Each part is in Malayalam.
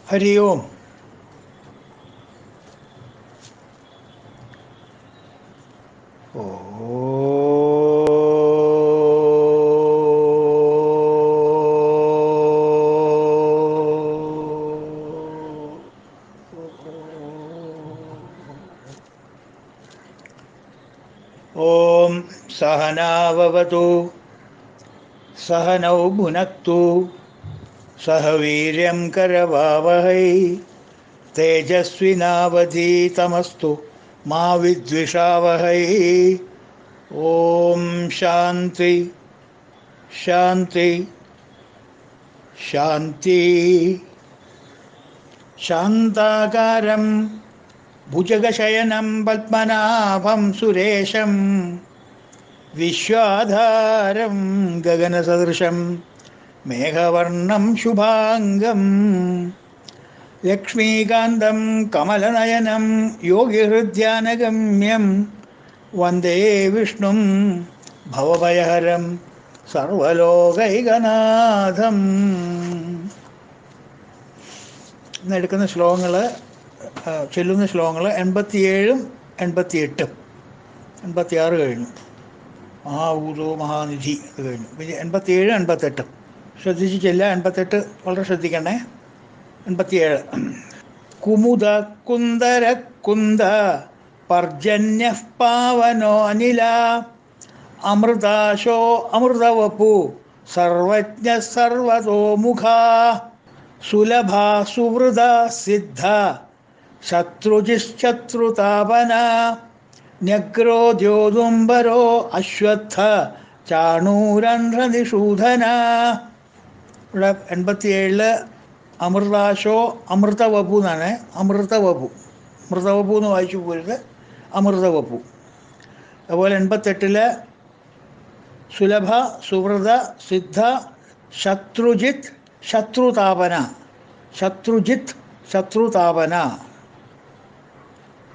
हरि ओम। ओम सहनाववतु सहनौ भुनक्तु सह वीर्यं करवावहै तेजस्विनावधीतमस्तु मा विद्विषावहै। ओम शांति शांति शांति। शांताकारं भुजगशयनं पद्मनाभं सुरेशं विश्वाधारं गगनसदृशं मेघवर्णं शुभांगं लक्ष्मीकान्तं कमलनयनं योगिहृद्यानगम्यं वन्दे विष्णुं भवभयहरं സർവലോകൈകനാഥം. ഇന്നെടുക്കുന്ന ശ്ലോകങ്ങൾ, ചൊല്ലുന്ന ശ്ലോകങ്ങൾ 87 88. 86 കഴിഞ്ഞു. മഹാഭൂതോ മഹാനിധി അത് കഴിഞ്ഞു. പിന്നെ 87 88 ശ്രദ്ധിച്ച് ചെല്ല. 88 വളരെ ശ്രദ്ധിക്കണേ. 87 കുമുദ കുന്ദര കുന്ദ പർജന്യ പാവനോ അനില അമൃതാശോ അമൃതവപു സർവജ്ഞ സർവതോമുഖ സുലഭ സുവൃത സിദ്ധ ശത്രുജിശത്രുതാപന ന്യഗ്രോദ്യോദുംബരോ അശ്വത്ഥ ചാണൂരന്ധ്രനിഷൂധന. ഇവിടെ 87 അമൃതാശോ അമൃതവപു എന്നാണ്. അമൃതവപു, മൃതവപു എന്ന് വായിച്ചു പോരുത്, അമൃതവപു. അതുപോലെ 88 സുലഭ സുവൃത സിദ്ധ ശത്രുജിത്ത് ശത്രുതാപന. ശത്രുജിത്ത് ശത്രുതാപന.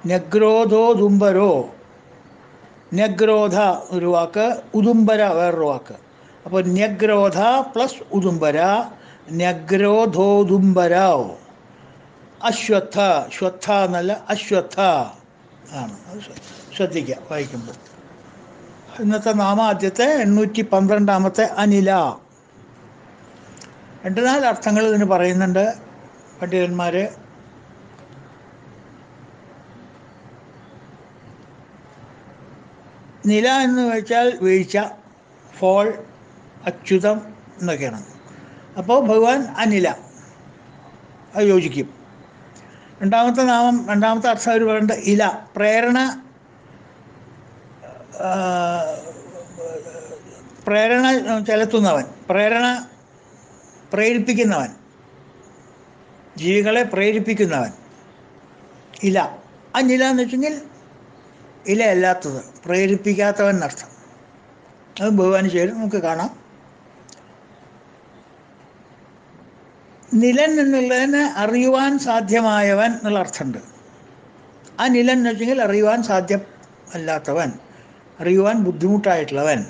ന്യഗ്രോധോദുംബരോ, ന്യഗ്രോധ ഒരു വാക്ക്, ഉദുംബര വേറൊരു വാക്ക്. അപ്പോൾ ന്യഗ്രോധ പ്ലസ് ഉദുംബര, ന്യഗ്രോധോദുംബരോ. അശ്വത്ഥ, ശ്വത്ഥ എന്നല്ല അശ്വത്ഥ ആണ്. അത് ശ്രദ്ധിക്കുക വായിക്കുമ്പോൾ. ഇന്നത്തെ നാമാദ്യത്തെ 812 അനില. 2-4 അർത്ഥങ്ങൾ ഇതിന് പറയുന്നുണ്ട് പണ്ഡിതന്മാർ. നില എന്ന് വെച്ചാൽ വീഴ്ച, ഫോൾ, അച്യുതം എന്നൊക്കെയാണ്. അപ്പോൾ ഭഗവാൻ അനില, അത് യോജിക്കും. രണ്ടാമത്തെ അർത്ഥം അവർ പറയുന്നത് ഇല, പ്രേരണ ചെലുത്തുന്നവൻ, പ്രേരിപ്പിക്കുന്നവൻ, ജീവികളെ പ്രേരിപ്പിക്കുന്നവൻ. ഇല, അനില എന്ന് വെച്ചെങ്കിൽ ഇലയല്ലാത്തത്, പ്രേരിപ്പിക്കാത്തവൻ എന്നർത്ഥം. അത് ഭഗവാന് ചേരും, നമുക്ക് കാണാം. നിലൻ എന്നുള്ളതിന് അറിയുവാൻ സാധ്യമായവൻ എന്നുള്ള അർത്ഥമുണ്ട്. ആ നിലൻ എന്ന് വെച്ചെങ്കിൽ അറിയുവാൻ സാധ്യം അല്ലാത്തവൻ, അറിയുവാൻ ബുദ്ധിമുട്ടായിട്ടുള്ളവൻ.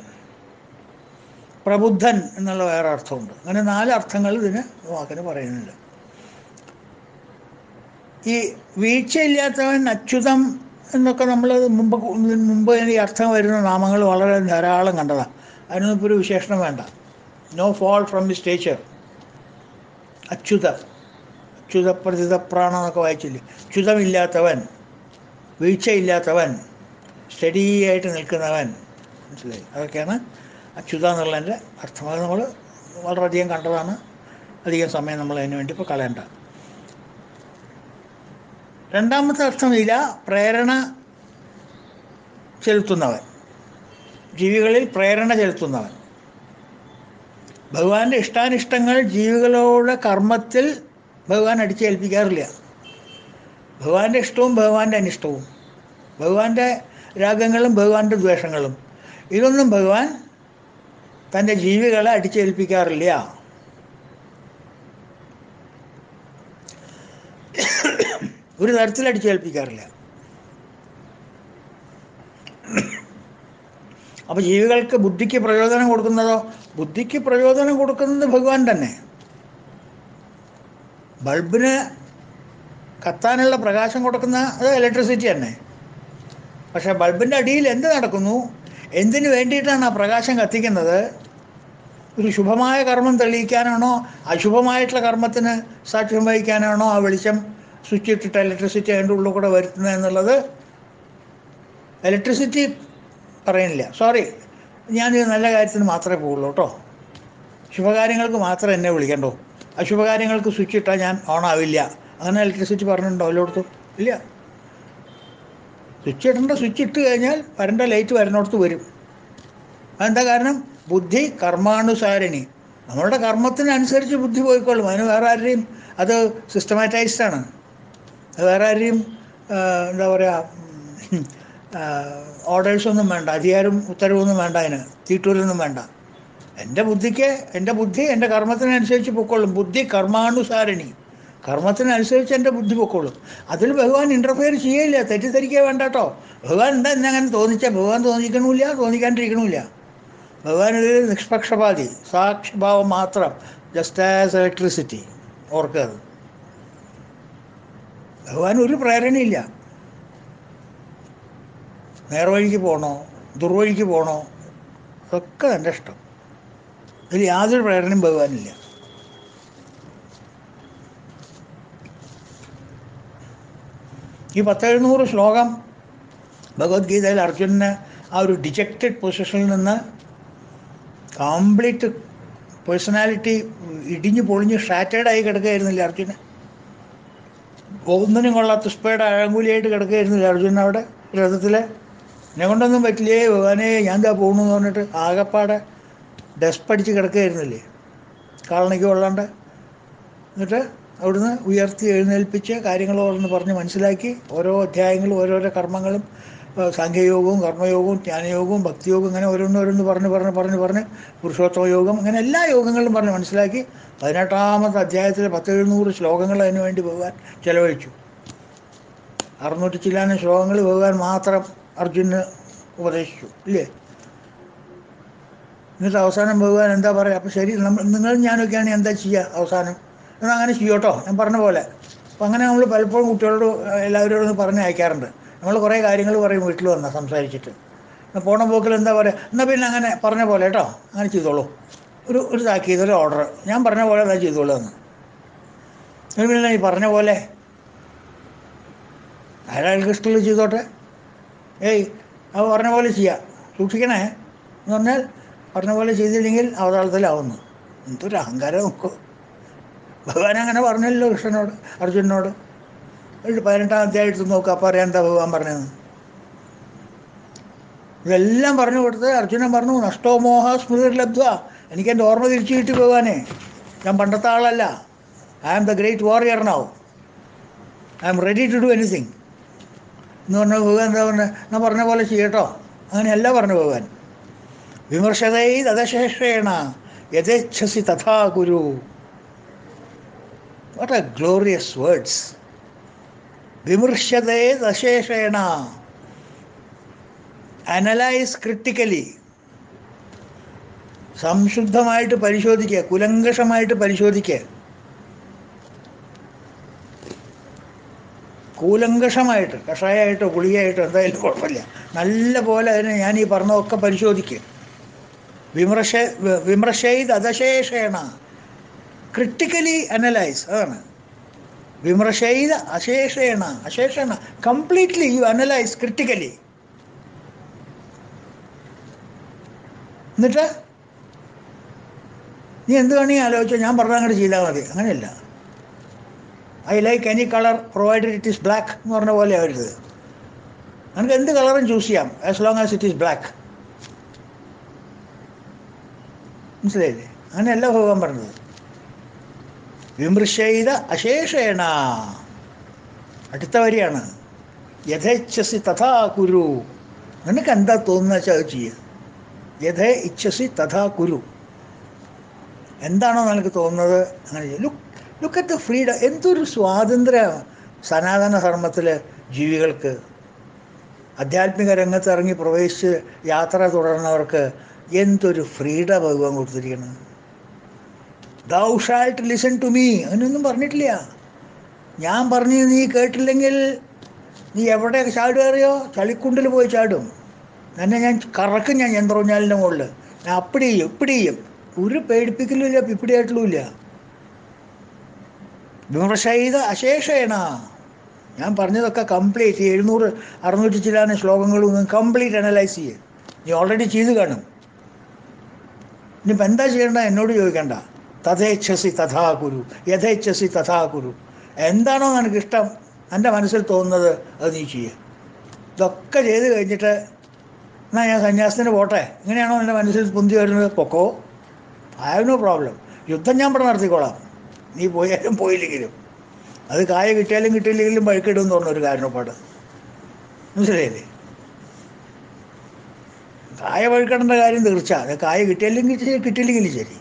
പ്രബുദ്ധൻ എന്നുള്ള വേറെ അർത്ഥമുണ്ട്. അങ്ങനെ 4 അർത്ഥങ്ങൾ ഇതിന് വാക്കിന് പറയുന്നുണ്ട്. ഈ വീഴ്ചയില്ലാത്തവൻ, അച്യുതം എന്നൊക്കെ നമ്മൾ മുമ്പ് ഈ അർത്ഥം വരുന്ന നാമങ്ങൾ വളരെ ധാരാളം കണ്ടതാണ്. അതിനൊന്നും ഇപ്പോൾ ഒരു വിശേഷണം വേണ്ട. No fall from the stature. അച്യുതപ്രതിതപ്രാണ എന്നൊക്കെ വായിച്ചില്ലേ. അച്യുതമില്ലാത്തവൻ, വീഴ്ചയില്ലാത്തവൻ, സ്റ്റഡി ആയിട്ട് നിൽക്കുന്നവൻ. മനസ്സിലായി? അതൊക്കെയാണ് അച്യുത എന്നുള്ളതിൻ്റെ അർത്ഥം. അത് നമ്മൾ വളരെയധികം കണ്ടതാണ്. അധികം സമയം നമ്മൾ അതിന് വേണ്ടി ഇപ്പോൾ കളയണ്ട. രണ്ടാമത്തെ അർത്ഥം ഇല, പ്രേരണ ചെലുത്തുന്നവൻ, ജീവികളിൽ പ്രേരണ ചെലുത്തുന്നവൻ. ഭഗവാന്റെ ഇഷ്ടാനിഷ്ടങ്ങൾ ജീവികളോട് കർമ്മത്തിൽ ഭഗവാൻ അടിച്ചേൽപ്പിക്കാറില്ല. ഭഗവാന്റെ ഇഷ്ടവും ഭഗവാന്റെ അനിഷ്ടവും, ഭഗവാന്റെ രാഗങ്ങളും ഭഗവാന്റെ ദ്വേഷങ്ങളും, ഇതൊന്നും ഭഗവാൻ തൻ്റെ ജീവികളെ അടിച്ചേൽപ്പിക്കാറില്ല. ഒരു തരത്തിൽ അടിച്ചേൽപ്പിക്കാറില്ല. അപ്പോൾ ജീവികൾക്ക് ബുദ്ധിക്ക് പ്രചോദനം കൊടുക്കുന്നതോ? ബുദ്ധിക്ക് പ്രചോദനം കൊടുക്കുന്നത് ഭഗവാൻ തന്നെ. ബൾബിന് കത്താനുള്ള പ്രകാശം കൊടുക്കുന്ന അത് ഇലക്ട്രിസിറ്റി തന്നെ. പക്ഷേ ബൾബിൻ്റെ അടിയിൽ എന്ത് നടക്കുന്നു, എന്തിനു വേണ്ടിയിട്ടാണ് ആ പ്രകാശം കത്തിക്കുന്നത്? ഒരു ശുഭമായ കർമ്മം തെളിയിക്കാനാണോ, അശുഭമായിട്ടുള്ള കർമ്മത്തിന് സാക്ഷ്യം വഹിക്കാനാണോ ആ വെളിച്ചം സ്വിച്ച് ഇട്ടിട്ട് ഇലക്ട്രിസിറ്റി അതിൻ്റെ ഉള്ളിൽ കൂടെ വരുത്തുന്നത് എന്നുള്ളത് ഇലക്ട്രിസിറ്റി പറയുന്നില്ല. സോറി, ഞാനൊരു നല്ല കാര്യത്തിന് മാത്രമേ പോവുള്ളൂ കേട്ടോ. ശുഭകാര്യങ്ങൾക്ക് മാത്രമേ എന്നെ വിളിക്കണ്ടോ. അശുഭകാര്യങ്ങൾക്ക് സ്വിച്ച് ഇട്ടാൽ ഞാൻ ഓണാവില്ല, അങ്ങനെ ഇലക്ട്രിസിറ്റി പറഞ്ഞിട്ടുണ്ടോ എല്ലായിടത്തും? ഇല്ല. സ്വിച്ച് ഇടേണ്ട സ്വിച്ച് ഇട്ട് കഴിഞ്ഞാൽ വരേണ്ട ലൈറ്റ് വരുന്നിടത്ത് വരും. അതെന്താ കാരണം? ബുദ്ധി കർമാനുസാരിണി. നമ്മളുടെ കർമ്മത്തിനനുസരിച്ച് ബുദ്ധി പോയിക്കോളും. അതിന് വേറെ ആരുടെയും അത് സിസ്റ്റമാറ്റൈസ്ഡാണ്. അത് വേറെ ആരുടെയും എന്താ പറയുക, ഓർഡേഴ്സൊന്നും വേണ്ട, അധികാരം ഉത്തരവൊന്നും വേണ്ട, അതിന് തീട്ടൂരൊന്നും വേണ്ട. എൻ്റെ ബുദ്ധി എൻ്റെ കർമ്മത്തിനനുസരിച്ച് പൊക്കോളും. ബുദ്ധി കർമാനുസാരിണി. കർമ്മത്തിനനുസരിച്ച് എൻ്റെ ബുദ്ധി പൊക്കോളും. അതിൽ ഭഗവാൻ ഇൻ്റർഫിയർ ചെയ്യില്ല. തെറ്റിദ്ധരിക്കുക വേണ്ട കേട്ടോ. ഭഗവാൻ എന്താ എന്നെ അങ്ങനെ തോന്നിച്ചാൽ ഭഗവാൻ തോന്നിക്കണമില്ല, തോന്നിക്കാണ്ടിരിക്കണമില്ല. ഭഗവാൻ ഒരു നിഷ്പക്ഷപാതി, സാക്ഷിഭാവം മാത്രം, ജസ്റ്റ് ആസ് ഇലക്ട്രിസിറ്റി. ഓർക്കുക, ഭഗവാൻ ഒരു പ്രേരണയില്ല. നേർവഴിക്ക് പോകണോ ദുർവഴിക്ക് പോകണോ അതൊക്കെ എൻ്റെ ഇഷ്ടം. ഇതിൽ യാതൊരു പ്രേരണയും ഭഗവാനില്ല. ഈ 10-700 ശ്ലോകം ഭഗവത്ഗീതയിൽ അർജുനന് ആ ഒരു ഡിജക്റ്റഡ് പൊസിഷനിൽ നിന്ന് കംപ്ലീറ്റ് പേഴ്സണാലിറ്റി ഇടിഞ്ഞു പൊളിഞ്ഞ് ഷാറ്റേഡായി കിടക്കുകയായിരുന്നില്ല അർജുനൻ. ഒന്നിനും കൊള്ളാത്ത തുഷ്പയുടെ അഴങ്കൂലിയായിട്ട് കിടക്കുകയായിരുന്നില്ല അർജുനൻ അവിടെ രഥത്തിൽ. എന്നെ കൊണ്ടൊന്നും പറ്റില്ലേ ഭഗവാനെ, ഞാൻ എന്താ പോകണമെന്ന് പറഞ്ഞിട്ട് ആകപ്പാടെ ഡെസ്പടിച്ച് കിടക്കുകയായിരുന്നില്ലേ, കാളണിക്ക് കൊള്ളാണ്ട്. എന്നിട്ട് അവിടുന്ന് ഉയർത്തി എഴുന്നേൽപ്പിച്ച് കാര്യങ്ങൾ പറഞ്ഞ് മനസ്സിലാക്കി ഓരോ അധ്യായങ്ങളും ഓരോരോ കർമ്മങ്ങളും, സാഖ്യയോഗവും കർമ്മയോഗവും ജ്ഞാനയോഗവും ഭക്തിയോഗവും, ഇങ്ങനെ ഓരോന്നോരോന്ന് പറഞ്ഞ് പുരുഷോത്തമ യോഗം, അങ്ങനെ എല്ലാ യോഗങ്ങളും പറഞ്ഞ് മനസ്സിലാക്കി 18-ാമത്തെ അധ്യായത്തിൽ 10-700 ശ്ലോകങ്ങൾ അതിനു വേണ്ടി ഭഗവാൻ ചെലവഴിച്ചു. 600 ചില്ലാനും ശ്ലോകങ്ങൾ ഭഗവാൻ മാത്രം അർജുനന് ഉപദേശിച്ചു, ഇല്ലേ? എന്നിട്ട് അവസാനം ഭഗവാൻ എന്താ പറയുക? അപ്പോൾ ശരി, നിങ്ങൾ ഞാനൊക്കെയാണ് എന്താ ചെയ്യുക അവസാനം? എന്നാൽ അങ്ങനെ ചെയ്യോട്ടോ, ഞാൻ പറഞ്ഞ പോലെ. അപ്പോൾ അങ്ങനെ നമ്മൾ പലപ്പോഴും കുട്ടികളോട് എല്ലാവരോടും പറഞ്ഞ് അയക്കാറുണ്ട്. നമ്മൾ കുറേ കാര്യങ്ങൾ പറയും വീട്ടിൽ വന്നാൽ സംസാരിച്ചിട്ട്. പോണ പോക്കിൽ എന്താ പറയുക, എന്നാൽ പിന്നെ അങ്ങനെ പറഞ്ഞ പോലെ കേട്ടോ, അങ്ങനെ ചെയ്തോളൂ, ഒരു താക്കീത്, ഒരു ഓർഡർ, ഞാൻ പറഞ്ഞ പോലെ എന്താ ചെയ്തോളൂ എന്ന്. പിന്നെ ഈ പറഞ്ഞ പോലെ ആരാൾക്ക് ഇഷ്ടമുള്ളത് ചെയ്തോട്ടെ, അത് പറഞ്ഞ പോലെ ചെയ്യാം, സൂക്ഷിക്കണേ എന്ന് പറഞ്ഞാൽ പറഞ്ഞ പോലെ ചെയ്തില്ലെങ്കിൽ അവതാളത്തിലാവുന്നു. എന്തൊരു അഹങ്കാരം നോക്കൂ. ഭഗവാൻ അങ്ങനെ പറഞ്ഞല്ലോ കൃഷ്ണനോട്, അർജുനനോട്. 18-ാം അധ്യായത്തിൽ നോക്കുക, അപ്പോൾ അറിയാം എന്താ ഭഗവാൻ പറഞ്ഞതെന്ന്. ഇതെല്ലാം പറഞ്ഞു കൊടുത്ത് അർജുനൻ പറഞ്ഞു, നഷ്ടോ മോഹ സ്മൃതിർലബ്ധ്വ, എനിക്കെൻ്റെ ഓർമ്മ തിരിച്ചു കിട്ടി ഭഗവാനെ, ഞാൻ പണ്ടത്തെ ആളല്ല. I am the great warrior now, I am ready to do anything എന്ന് പറഞ്ഞ ഭഗവാൻ എന്താ പറഞ്ഞത്? ഞാൻ പറഞ്ഞ പോലെ ചെയ്യട്ടോ, അങ്ങനെയല്ല പറഞ്ഞു ഭഗവാൻ. വിമർശതൈ തദശേഷേണ യഥേച്ഛസി തഥാ കുരു. What a glorious words. വിമർശതേ ദശേഷേണ, അനലൈസ് ക്രിട്ടിക്കലി, സംശുദ്ധമായിട്ട് പരിശോധിക്കുക, കുലങ്കഷമായിട്ട് പരിശോധിക്കുക, കൂലങ്കഷമായിട്ട്, കഷായമായിട്ടോ ഗുളികയായിട്ടോ എന്തായാലും കുഴപ്പമില്ല, നല്ല പോലെ അതിനെ ഞാൻ ഈ പറഞ്ഞതൊക്കെ പരിശോധിക്കുക. വിമർശയത് അദശേഷേണ, ക്രിട്ടിക്കലി അനലൈസ്, അതാണ് വിമർശയത് അശേഷേണ. അശേഷേണ കംപ്ലീറ്റ്ലി യു അനലൈസ് ക്രിട്ടിക്കലി. എന്നിട്ട് നീ എന്ത് വേണമെങ്കിൽ ആലോചിച്ചോ, ഞാൻ പറഞ്ഞാൽ അങ്ങോട്ട് ചെയ്താൽ മതി. അങ്ങനെയല്ല. I like any colour provided it is black എന്ന് പറഞ്ഞ പോലെ ആവരുത്. നമുക്ക് എന്ത് കളറും ചൂസ് ചെയ്യാം as long as it is black. മനസ്സിലായില്ലേ? അങ്ങനെയല്ല ഭഗവാൻ പറഞ്ഞത്. വിമർശയിത അശേഷേണ, അടുത്ത വരിയാണ്, യഥേച്ഛസി തഥാ കുരു. നിനക്ക് എന്താ തോന്നുന്ന വെച്ചാൽ അത് ചെയ്യുക. യഥേ ഇച്ഛസി തഥാ കുരു. എന്താണോ നിനക്ക് തോന്നുന്നത് അങ്ങനെ ചെയ്യും. Look at the freedom. എന്തൊരു സ്വാതന്ത്ര്യം സനാതന ധർമ്മത്തിൽ ജീവികൾക്ക്. ആധ്യാത്മിക രംഗത്ത് ഇറങ്ങി പ്രവേശിച്ച് യാത്ര തുടർന്നവർക്ക് എന്തൊരു ഫ്രീഡം ഭഗവാൻ കൊടുത്തിരിക്കുന്നത്. Thou shalt listen to me, അങ്ങനെയൊന്നും പറഞ്ഞിട്ടില്ല. ഞാൻ പറഞ്ഞു നീ കേട്ടില്ലെങ്കിൽ നീ എവിടെ ചാടുക അറിയോ? ചളിക്കുണ്ടിൽ പോയി ചാടും. എന്നെ ഞാൻ കറക്കും, ഞാൻ യന്ത്രൂഞ്ഞാലിൻ്റെ മുകളിൽ ഞാൻ അപ്പടി ചെയ്യും ഇപ്പിടി ചെയ്യും. ഒരു പേടിപ്പിക്കലും ഇല്ല, പിപ്പിടിയായിട്ടുമില്ല. വിമർശയിത അശേഷേണ, ഞാൻ പറഞ്ഞതൊക്കെ കംപ്ലീറ്റ് 700-600 ചില ശ്ലോകങ്ങളും കംപ്ലീറ്റ് അനലൈസ് ചെയ്യും. നീ ഓൾറെഡി ചെയ്ത് കാണും. ഇനിയിപ്പോൾ എന്താ ചെയ്യേണ്ട എന്നോട് ചോദിക്കണ്ട. തഥേച്ഛസി തഥാ കുരു, യഥേച്ഛസി തഥാ കുരു. എന്താണോ നിനക്കിഷ്ടം, എൻ്റെ മനസ്സിൽ തോന്നുന്നത് അത് നീ ചെയ്യുക. ഇതൊക്കെ ചെയ്ത് കഴിഞ്ഞിട്ട് എന്നാൽ ഞാൻ സന്യാസത്തിന് പോട്ടെ, ഇങ്ങനെയാണോ എൻ്റെ മനസ്സിൽ പൊന്തി വരുന്നത്? പൊക്കോ, ഐ ഹാവ് നോ പ്രോബ്ലം. യുദ്ധം ഞാൻ ഇവിടെ നടത്തിക്കോളാം, നീ പോയാലും പോയില്ലെങ്കിലും. അത് കായ കിട്ടിയാലും കിട്ടിയില്ലെങ്കിലും വഴുക്കിടും എന്ന് പറഞ്ഞൊരു കാരണപ്പാട്, മനസ്സിലായില്ലേ? കായ വഴുക്കേണ്ട കാര്യം തീർച്ച. അത് കായ കിട്ടിയില്ലെങ്കിൽ ശരി, കിട്ടിയില്ലെങ്കിലും ശരി.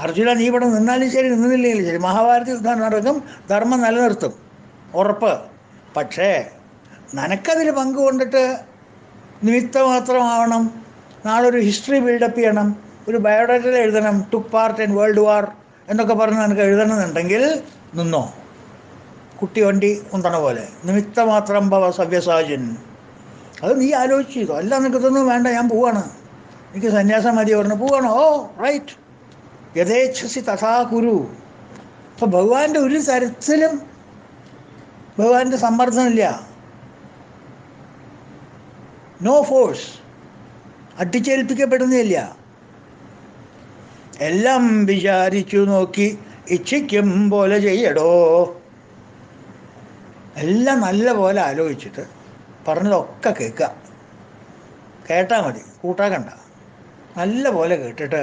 അർജുന നീ ഇവിടെ നിന്നാലും ശരി, നിന്നില്ലെങ്കിലും ശരി, മഹാഭാരത യുദ്ധം നടക്കും, ധർമ്മം നിലനിർത്തും, ഉറപ്പ്. പക്ഷേ നിനക്കതിൽ പങ്കുകൊണ്ടിട്ട് നിമിത്തമാത്രമാവണം. നാളെ ഒരു ഹിസ്റ്ററി ബിൽഡപ്പ് ചെയ്യണം, ഒരു ബയോഡാറ്റ എഴുതണം, took part in world war എന്നൊക്കെ പറഞ്ഞ് നിനക്ക് എഴുതണമെന്നുണ്ടെങ്കിൽ നിന്നോ, കുട്ടി വണ്ടി ഉന്തണ പോലെ. നിമിത്തമാത്രം ഭവ സവ്യസാചൻ. അത് നീ ആലോചിച്ച് ചെയ്തോ. അല്ല നിനക്ക് ഇതൊന്നും വേണ്ട, ഞാൻ പോവാണ്, എനിക്ക് സന്യാസം മതി പറഞ്ഞു പോവാണോ? ഓ റൈറ്റ്, യഥേച്ഛസി തഥാ കുരു. അപ്പോൾ ഭഗവാന്റെ ഒരു തരത്തിലും ഭഗവാന്റെ സമ്മർദ്ദമില്ല, നോ ഫോഴ്സ്, അടിച്ചേൽപ്പിക്കപ്പെടുന്നില്ല. എല്ലാം വിചാരിച്ചു നോക്കി ഇച്ഛിക്കും പോലെ ചെയ്യടോ. എല്ലാം നല്ല പോലെ ആലോചിച്ചിട്ട് പറഞ്ഞതൊക്കെ കേൾക്കുക. കേട്ടാൽ മതി, കൂട്ടാക്കണ്ട. നല്ല പോലെ കേട്ടിട്ട്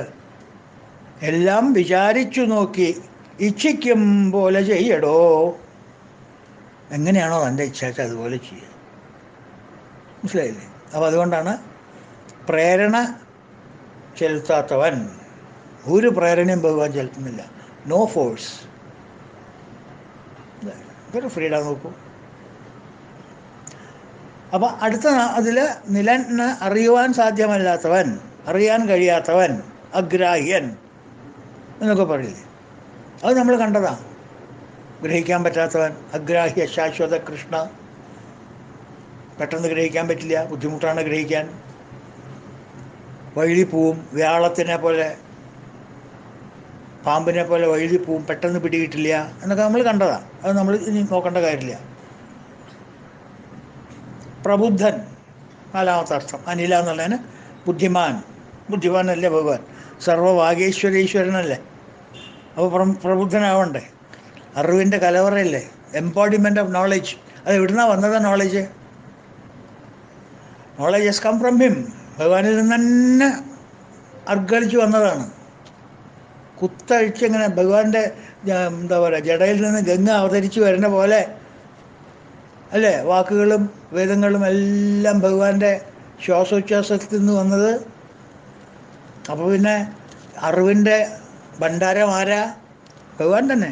എല്ലാം വിചാരിച്ചു നോക്കി ഇച്ഛിക്കും പോലെ ചെയ്യടോ. എങ്ങനെയാണോ തൻ്റെ ഇച്ഛാച്ച അതുപോലെ ചെയ്യുക, മനസ്സിലായില്ലേ? അപ്പോൾ അതുകൊണ്ടാണ് പ്രേരണ ചെലുത്താത്തവൻ, ഒരു പ്രേരണയും ഭഗവാൻ ചെലുത്തുന്നില്ല, നോ ഫോഴ്സ്. ഇതൊരു ഫ്രീഡം നോക്കൂ. അപ്പം അടുത്ത അതിൽ നിലന് അറിയുവാൻ സാധ്യമല്ലാത്തവൻ, അറിയാൻ കഴിയാത്തവൻ, അഗ്രാഹ്യൻ എന്നൊക്കെ പറയില്ലേ, അത് നമ്മൾ കണ്ടതാണ്. ഗ്രഹിക്കാൻ പറ്റാത്തവൻ, അഗ്രാഹ്യ ശാശ്വത കൃഷ്ണ. പെട്ടെന്ന് ഗ്രഹിക്കാൻ പറ്റില്ല, ബുദ്ധിമുട്ടാണ് ഗ്രഹിക്കാൻ. വഴുതിപ്പോവും, വ്യാളത്തിനെ പോലെ, പാമ്പിനെ പോലെ വഴുതിപ്പോവും, പെട്ടെന്ന് പിടികിട്ടില്ല എന്നൊക്കെ നമ്മൾ കണ്ടതാണ്. അത് നമ്മൾ ഇനി നോക്കേണ്ട കാര്യമില്ല. പ്രബുദ്ധൻ, നാലാമത്തെ അർത്ഥം. അനില എന്നുള്ളതിന് ബുദ്ധിമാൻ. ബുദ്ധിമാനല്ലേ ഭഗവാൻ? സർവ്വവാഗേശ്വരീശ്വരനല്ലേ? അപ്പോൾ പ്രബുദ്ധനാവണ്ടേ? അറിവിൻ്റെ കലവറയല്ലേ? Embodiment of knowledge. അത് എവിടുന്നാണ് വന്നത്? Knowledge has come from him. ഭഗവാനിൽ നിന്ന് തന്നെ അർഗളിച്ച് വന്നതാണ്. കുത്തഴിച്ചിങ്ങനെ ഭഗവാന്റെ എന്താ പറയുക, ജടയിൽ നിന്ന് ഗംഗ അവതരിച്ച് വരുന്ന പോലെ അല്ലേ വാക്കുകളും വേദങ്ങളും എല്ലാം ഭഗവാന്റെ ശ്വാസോച്ഛ്വാസത്തിൽ നിന്ന് വന്നത്. അപ്പോൾ പിന്നെ അറിവിൻ്റെ ഭണ്ഡാരം ആരാ? ഭഗവാൻ തന്നെ.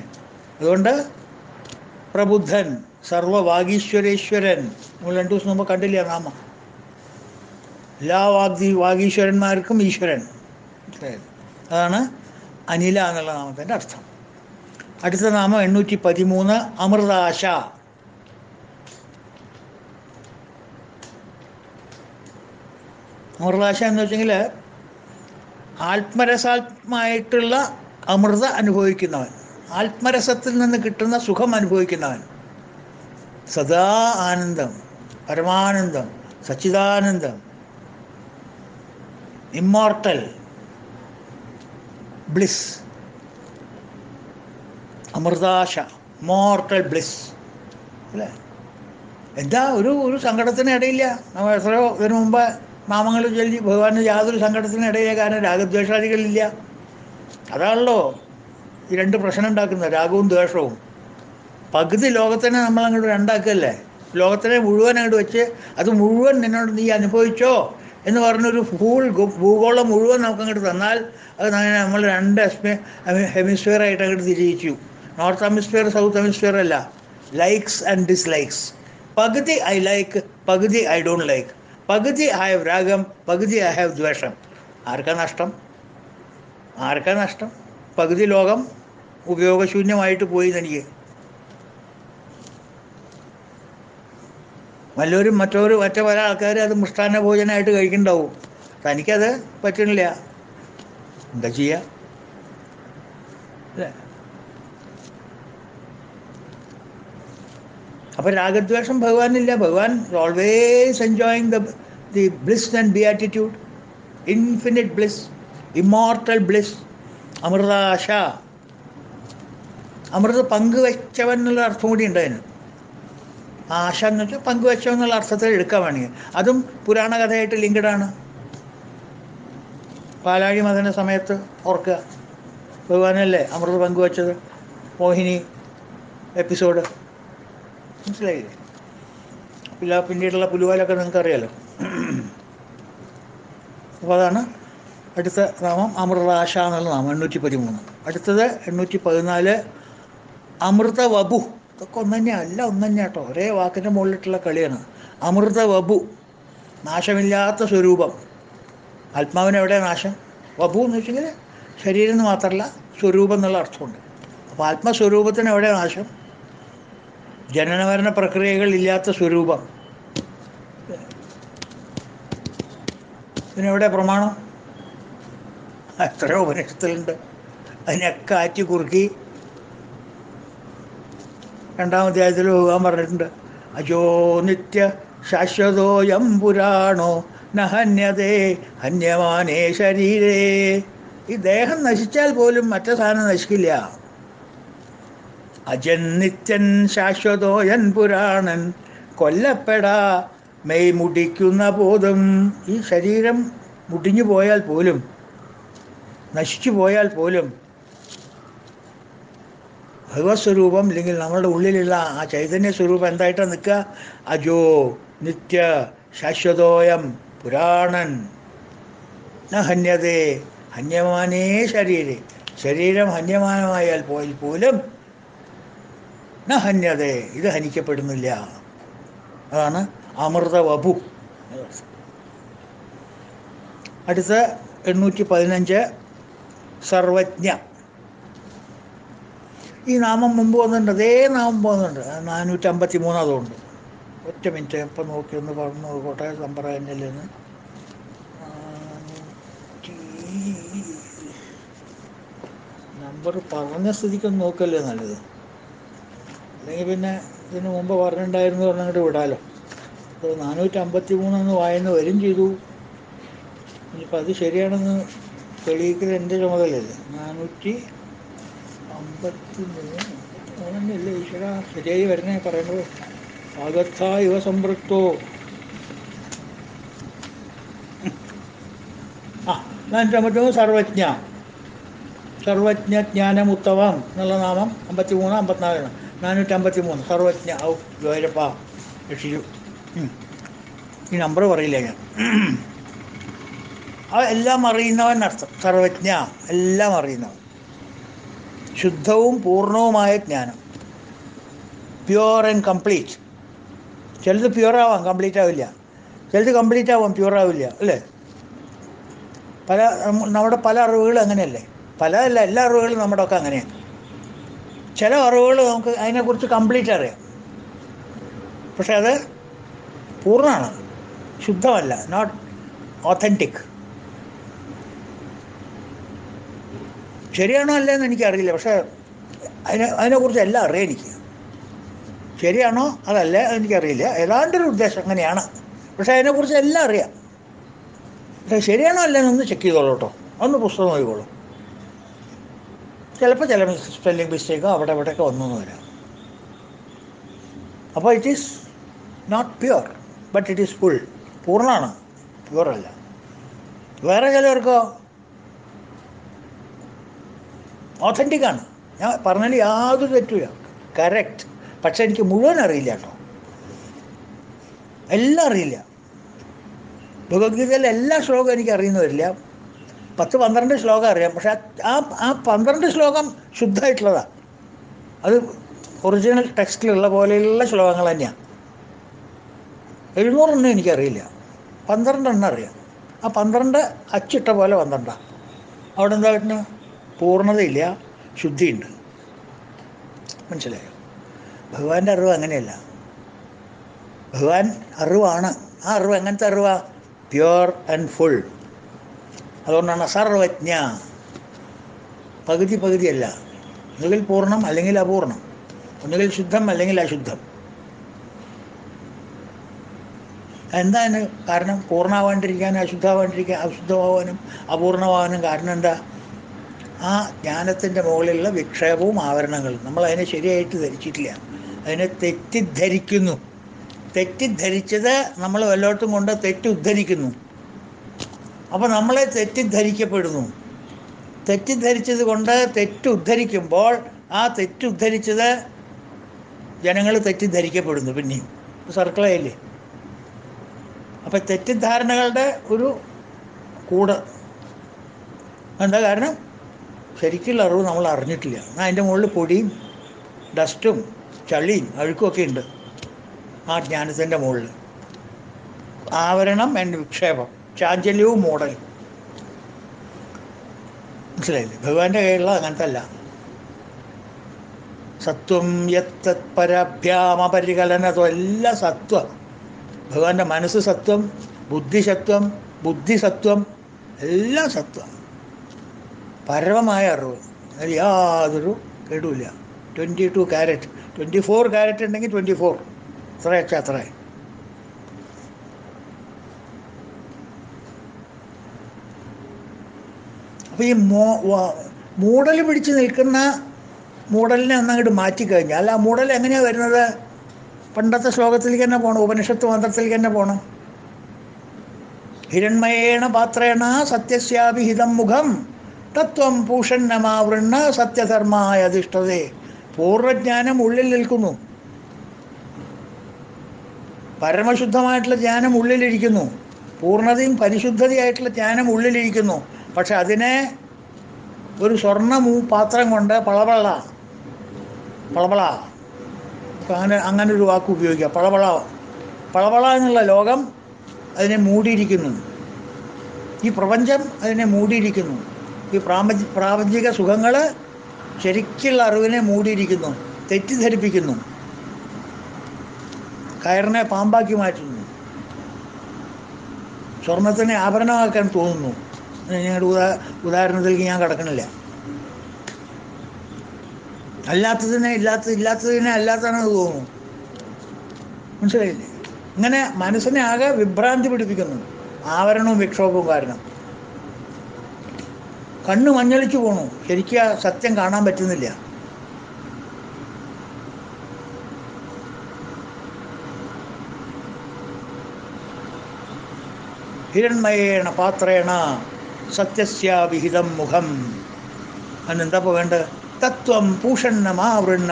അതുകൊണ്ട് പ്രബുദ്ധൻ, സർവ്വവാഗീശ്വരേശ്വരൻ. നമ്മൾ 2 ദിവസം മുമ്പ് കണ്ടില്ല നാമം. എല്ലാ വാഗീശ്വരന്മാർക്കും ഈശ്വരൻ. അതാണ് അനില എന്നുള്ള നാമത്തിൻ്റെ അർത്ഥം. അടുത്ത നാമം 813, അമൃതാശ. അമൃതാശ എന്ന് വെച്ചെങ്കിൽ ആത്മരസാത്മായിട്ടുള്ള അമൃത അനുഭവിക്കുന്നവൻ, ആത്മരസത്തിൽ നിന്ന് കിട്ടുന്ന സുഖം അനുഭവിക്കുന്നവൻ. സദാ ആനന്ദം, പരമാനന്ദം, സച്ചിദാനന്ദം, ഇമ്മോർട്ടൽ ബ്ലിസ്. അമൃതാശ, മോർട്ടൽ ബ്ലിസ് അല്ലേ? എന്താ ഒരു സങ്കടത്തിന് ഇടയില്ല. നമ്മൾ എത്രയോ ഇതിനു മുമ്പ് നാമങ്ങൾ ചൊല്ലി ഭഗവാന് യാതൊരു സങ്കടത്തിന് ഇടയില്ല. കാരണം രാഗദ്വേഷാദികളില്ല. അതാണല്ലോ ഈ 2 പ്രശ്നം ഉണ്ടാക്കുന്നത്, രാഗവും ദ്വേഷവും. പകുതി ലോകത്തിനെ നമ്മളങ്ങോട്ട് രണ്ടാക്കുകയല്ലേ? ലോകത്തിനെ മുഴുവൻ അങ്ങോട്ട് വെച്ച് അത് മുഴുവൻ നിന്നോട് നീ അനുഭവിച്ചോ എന്ന് പറഞ്ഞൊരു ഭൂഗോളം മുഴുവൻ നമുക്കങ്ങോട്ട് തന്നാൽ അത് നമ്മൾ 2 ഹെമിസ്ഫിയറായിട്ട് അങ്ങോട്ട് തിരിച്ചു. നോർത്ത് ഹെമിസ്ഫിയർ, സൗത്ത് ഹെമിസ്ഫിയർ അല്ല. Likes and dislikes. പകുതി ഐ ലൈക്ക്, പകുതി ഐ ഡോണ്ട് ലൈക്ക്, പകുതി ഐ ഹാവ് രാഗം, പകുതി ഐ ഹാവ് ദ്വേഷം. ആർക്കാ നഷ്ടം? ആർക്കാ നഷ്ടം? പകുതി ലോകം ഉപയോഗശൂന്യമായിട്ട് പോയി തനിക്ക്. വല്ലവരും മറ്റു പല ആൾക്കാർ അത് മൃഷ്ടാന്ന ഭോജനമായിട്ട് കഴിക്കുന്നുണ്ടാവും. തനിക്കത് പറ്റണില്ല. എന്താ ചെയ്യുക അല്ലേ? അപ്പോൾ രാഗദ്വേഷം ഭഗവാനില്ല. ഭഗവാൻ always enjoying the bliss and beatitude, infinite bliss, immortal bliss, അമൃതാശ. അമൃത് പങ്കുവെച്ചവൻ എന്നുള്ള അർത്ഥം കൂടി ഉണ്ട് അതിന്. ആശ എന്ന് വെച്ചാൽ പങ്കുവെച്ചവൻ എന്നുള്ള അർത്ഥത്തിൽ എടുക്കാൻ വേണമെങ്കിൽ അതും പുരാണ കഥയായിട്ട് ലിങ്ക്ഡാണ്. പാലാഴി മഥന സമയത്ത് ഓർക്കുക, ഭഗവാനല്ലേ അമൃത് പങ്കുവെച്ചത്, മോഹിനി എപ്പിസോഡ്, മനസ്സിലായില്ലേ? പിന്നീടുള്ള പുലുവാലൊക്കെ നിങ്ങൾക്കറിയാലോ. അപ്പോൾ അതാണ് അടുത്ത നാമം, അമൃതാശ എന്നുള്ള നാമം 813. അടുത്തത് 814 അമൃതവപു. ഇതൊക്കെ ഒന്ന് തന്നെയാണ് കേട്ടോ, ഒരേ വാക്കിൻ്റെ മുകളിലിട്ടുള്ള കളിയാണ്. അമൃതവപു, നാശമില്ലാത്ത സ്വരൂപം. ആത്മാവിന് എവിടെ നാശം? വപു എന്ന് വെച്ചെങ്കിൽ ശരീരം എന്ന് മാത്രമല്ല സ്വരൂപം എന്നുള്ള അർത്ഥമുണ്ട്. അപ്പോൾ ആത്മസ്വരൂപത്തിന് എവിടെ നാശം? ജനനമരണ പ്രക്രിയകളില്ലാത്ത സ്വരൂപം. ഇതിനെവിടെ പ്രമാണം? എത്രയോ ഉപനിഷത്തിലുണ്ട്. അതിനൊക്കെ ആറ്റി കുറുക്കി 2-ാം അധ്യായത്തിൽ ഭഗവാൻ പറഞ്ഞിട്ടുണ്ട്, അജോ നിത്യ ശാശ്വതോയം പുരാണോ നഹന്യതേ ഹന്യമാനേ ശരീരേ. ഈ ദേഹം നശിച്ചാൽ പോലും മറ്റേ സാധനം നശിക്കില്ല. അജൻ നിത്യൻ ശാശ്വതോയൻ പുരാണൻ, കൊല്ലപ്പെടാ മെയ് മുടിക്കുന്ന ബോധം. ഈ ശരീരം മുടിഞ്ഞു പോയാൽ പോലും, നശിച്ചു പോയാൽ പോലും ഭഗവത് സ്വരൂപം അല്ലെങ്കിൽ നമ്മളുടെ ഉള്ളിലുള്ള ആ ചൈതന്യ സ്വരൂപം എന്തായിട്ടാണ് നിൽക്കുക? അജോ നിത്യ ശാശ്വതോയം പുരാണൻ ന ഹന്യതേ ഹന്യമാനേ ശരീരേ. ശരീരം ഹന്യമാനമായാൽ പോലും ന ഹന്യതേ, ഇത് ഹനിക്കപ്പെടുന്നില്ല. അതാണ് അമൃതവപു. അടുത്ത 815 സർവജ്ഞ. ഈ നാമം മുമ്പ് വന്നിട്ടുണ്ട്, അതേ നാമം പോകുന്നുണ്ട്. 453 അതുകൊണ്ട്. ഒറ്റ മിനിറ്റ്, എപ്പം നോക്കി ഒന്ന് പറഞ്ഞു നോക്കട്ടെ. സമ്പ്രദായത്തിൽ നിന്ന് നമ്പർ പറഞ്ഞ സ്ഥിതിക്കൊന്ന് നോക്കല്ലേ നല്ലത്. അല്ലെങ്കിൽ പിന്നെ ഇതിന് മുമ്പ് പറഞ്ഞിട്ടുണ്ടായിരുന്നു പറഞ്ഞിട്ട് വിടാലോ. അപ്പോൾ 453 വായന വരും ചെയ്തു. ഇനിയിപ്പോൾ അത് ശരിയാണെന്ന് തെളിയിക്കുന്നത് എൻ്റെ ചുമതലയല്ലേ. 453 അല്ലേ ഈശ്വര, ശരിയായി വരണേ പറയുന്നത്. ആഗത്ത യുവ സംപൃക്തോ. 453 സർവജ്ഞ. സർവജ്ഞ ജ്ഞാനമുത്തമം എന്നുള്ള നാമം 53, 54. 453 സർവജ്ഞ. ഔ ഗോരപ്പ രക്ഷിച്ചു. ഈ നമ്പർ പറയില്ല ഞാൻ. എല്ലാം അറിയുന്നവൻ അർത്ഥം. സർവജ്ഞ, എല്ലാം അറിയുന്നവൻ. ശുദ്ധവും പൂർണ്ണവുമായ ജ്ഞാനം, പ്യുവർ ആൻഡ് കംപ്ലീറ്റ്. ചിലത് പ്യുവർ ആവാം, കംപ്ലീറ്റ് ആവില്ല. ചിലത് കംപ്ലീറ്റ് ആവാം, പ്യുവർ ആവില്ല, അല്ലേ? നമ്മുടെ പല അറിവുകളും അങ്ങനെയല്ലേ? പലതല്ല, എല്ലാ അറിവുകളും നമ്മുടെ ഒക്കെ അങ്ങനെയാണ്. ചില അറിവുകൾ നമുക്ക് അതിനെക്കുറിച്ച് കംപ്ലീറ്റ് അറിയാം, പക്ഷെ അത് പൂർണ്ണമാണ്, ശുദ്ധമല്ല, നോട്ട് ഓത്തൻറ്റിക്. ശരിയാണോ അല്ലേന്ന് എനിക്കറിയില്ല, പക്ഷേ അതിനെക്കുറിച്ച് എല്ലാം അറിയാം എനിക്ക്. ശരിയാണോ അതല്ല എനിക്കറിയില്ല, ഏതാണ്ടൊരു ഉദ്ദേശം അങ്ങനെയാണ്, പക്ഷേ അതിനെക്കുറിച്ച് എല്ലാം അറിയാം. പക്ഷേ ശരിയാണോ അല്ലേന്നൊന്ന് ചെക്ക് ചെയ്തോളൂ കേട്ടോ, ഒന്ന് പുസ്തകം നോക്കിക്കോളൂ. ചിലപ്പോൾ ചില സ്പെല്ലിംഗ് മിസ്റ്റേക്കോ അവിടെ ഇവിടെയൊക്കെ വന്നെന്ന് വരാം. അപ്പോൾ it is not pure, but it is full. പൂർണ്ണമാണ്, പ്യുവറല്ല. വേറെ ചിലവർക്കോ ഓത്തൻറ്റിക്കാണ്. ഞാൻ പറഞ്ഞതിൽ യാതൊരു തെറ്റില്ല, കറക്റ്റ്. പക്ഷെ എനിക്ക് മുഴുവൻ അറിയില്ല കേട്ടോ, എല്ലാം അറിയില്ല. ഭഗവത്ഗീതയിലെ എല്ലാ ശ്ലോകം എനിക്ക് അറിയുന്നു വരില്ല. 10-12 ശ്ലോകം അറിയാം, പക്ഷെ ആ 12 ശ്ലോകം ശുദ്ധമായിട്ടുള്ളതാണ്. അത് ഒറിജിനൽ ടെക്സ്റ്റിലുള്ള പോലെയുള്ള ശ്ലോകങ്ങൾ തന്നെയാണ്. 700 എനിക്കറിയില്ല, 12 അറിയാം. ആ 12 അച്ചിട്ട പോലെ 12. അവിടെ എന്താ പറ്റുന്നത്? പൂർണ്ണതയില്ല, ശുദ്ധിയുണ്ട്. മനസ്സിലായോ? ഭഗവാന്റെ അറിവ് അങ്ങനെയല്ല. ഭഗവാൻ അറിവാണ്. ആ അറിവ് എങ്ങനത്തെ അറിവാ? Pure and full. അതുകൊണ്ടാണ് സർവജ്ഞ. പകുതി പകുതിയല്ല. ഒന്നുകിൽ പൂർണ്ണം അല്ലെങ്കിൽ അപൂർണം, ഒന്നുകിൽ ശുദ്ധം അല്ലെങ്കിൽ അശുദ്ധം. എന്താണ് കാരണം? പൂർണ്ണമാവാണ്ടിരിക്കാനും അശുദ്ധമാവാനും അപൂർണമാവാനും കാരണം എന്താ? ആ ജ്ഞാനത്തിൻ്റെ മുകളിലുള്ള വിക്ഷേപവും ആവരണങ്ങളും നമ്മളതിനെ ശരിയായിട്ട് ധരിച്ചിട്ടില്ല. അതിനെ തെറ്റിദ്ധരിക്കുന്നു. തെറ്റിദ്ധരിച്ചത് നമ്മൾ വല്ലോട്ടും കൊണ്ട് തെറ്റുദ്ധരിക്കുന്നു. അപ്പോൾ നമ്മളെ തെറ്റിദ്ധരിക്കപ്പെടുന്നു. തെറ്റിദ്ധരിച്ചത് കൊണ്ട് തെറ്റുദ്ധരിക്കുമ്പോൾ ആ തെറ്റുദ്ധരിച്ചത് ജനങ്ങൾ തെറ്റിദ്ധരിക്കപ്പെടുന്നു. പിന്നെയും സർക്കിളായില്ലേ? അപ്പം തെറ്റിദ്ധാരണകളുടെ ഒരു കൂട്. എന്താ കാരണം? ശരിക്കുള്ള അറിവ് നമ്മൾ അറിഞ്ഞിട്ടില്ല. എന്നാൽ അതിൻ്റെ മുകളിൽ പൊടിയും ഡസ്റ്റും ചളിയും അഴുക്കുമൊക്കെ ഉണ്ട് ആ ജ്ഞാനത്തിൻ്റെ മുകളിൽ. ആവരണം ആൻഡ് വിക്ഷേപം, ചാഞ്ചല്യവും മൂടലും. മനസ്സിലായില്ലേ? ഭഗവാന്റെ കയ്യിലുള്ള അങ്ങനത്തെ അല്ല. സത്വം യത്തത് പരഭ്യാമപരികലനതോ എല്ലാം സത്വം. ഭഗവാന്റെ മനസ്സ് സത്വം, ബുദ്ധി സത്വം, എല്ലാം സത്വം. പരമമായ അറിവ്, അതിൽ യാതൊരു കേടുമില്ല. 22 കാരറ്റ്, 24 കാരറ്റ് ഉണ്ടെങ്കിൽ 24, എത്ര വെച്ചാൽ അത്ര. അപ്പോൾ ഈ മൂടൽ പിടിച്ച് നിൽക്കുന്ന മൂടലിനെ ഒന്നങ്ങോട്ട് മാറ്റിക്കഴിഞ്ഞാൽ ആ മൂടൽ എങ്ങനെയാണ് വരുന്നത്? പണ്ടത്തെ ശ്ലോകത്തിലേക്ക് തന്നെ പോകണം, ഉപനിഷത്ത് മന്ത്രത്തിലേക്ക് തന്നെ പോകണം. ഹിരൺമയേണ പാത്രേണ സത്യസ്യാഭിഹിതം മുഖം തത്വം പൂഷന്നമാവൃണ്ണ സത്യധർമായ അധിഷ്ഠതേ. പൂർണ്ണജ്ഞാനം ഉള്ളിൽ നിൽക്കുന്നു. പരമശുദ്ധമായിട്ടുള്ള ജ്ഞാനം ഉള്ളിലിരിക്കുന്നു. പൂർണ്ണതയും പരിശുദ്ധതയായിട്ടുള്ള ജ്ഞാനം ഉള്ളിലിരിക്കുന്നു. പക്ഷെ അതിനെ ഒരു സ്വർണ്ണ പാത്രം കൊണ്ട് പളപള അങ്ങനൊരു വാക്ക് ഉപയോഗിക്കുക. പളപള എന്നുള്ള ലോകം അതിനെ മൂടിയിരിക്കുന്നു. ഈ പ്രപഞ്ചം അതിനെ മൂടിയിരിക്കുന്നു. ഈ പ്രാപഞ്ചിക സുഖങ്ങൾ ശരിക്കുള്ള അറിവിനെ മൂടിയിരിക്കുന്നു, തെറ്റിദ്ധരിപ്പിക്കുന്നു, കയറിനെ പാമ്പാക്കി മാറ്റുന്നു, സ്വർണത്തിനെ ആഭരണമാക്കാൻ തോന്നുന്നു. ഞങ്ങളുടെ ഉദാഹരണത്തിലേക്ക് ഞാൻ കടക്കണില്ല. ഇല്ലാത്തതിനെ അല്ലാത്തതാണെന്ന് തോന്നുന്നു. മനസ്സിലായില്ലേ? ഇങ്ങനെ മനസ്സിനെ ആകെ വിഭ്രാന്തി പിടിപ്പിക്കുന്നു ആവരണവും വിക്ഷോഭവും കാരണം. കണ്ണ് മഞ്ഞളിച്ചു പോണു, ശരിക്കും ആ സത്യം കാണാൻ പറ്റുന്നില്ല. ഹിരൺമയേണ പാത്രേണ സത്യസ്യാഭിഹിതം മുഖം. അതിനെന്താ വേണ്ടത്? തത്വം പൂഷണ്ണമാവൃണ്ണ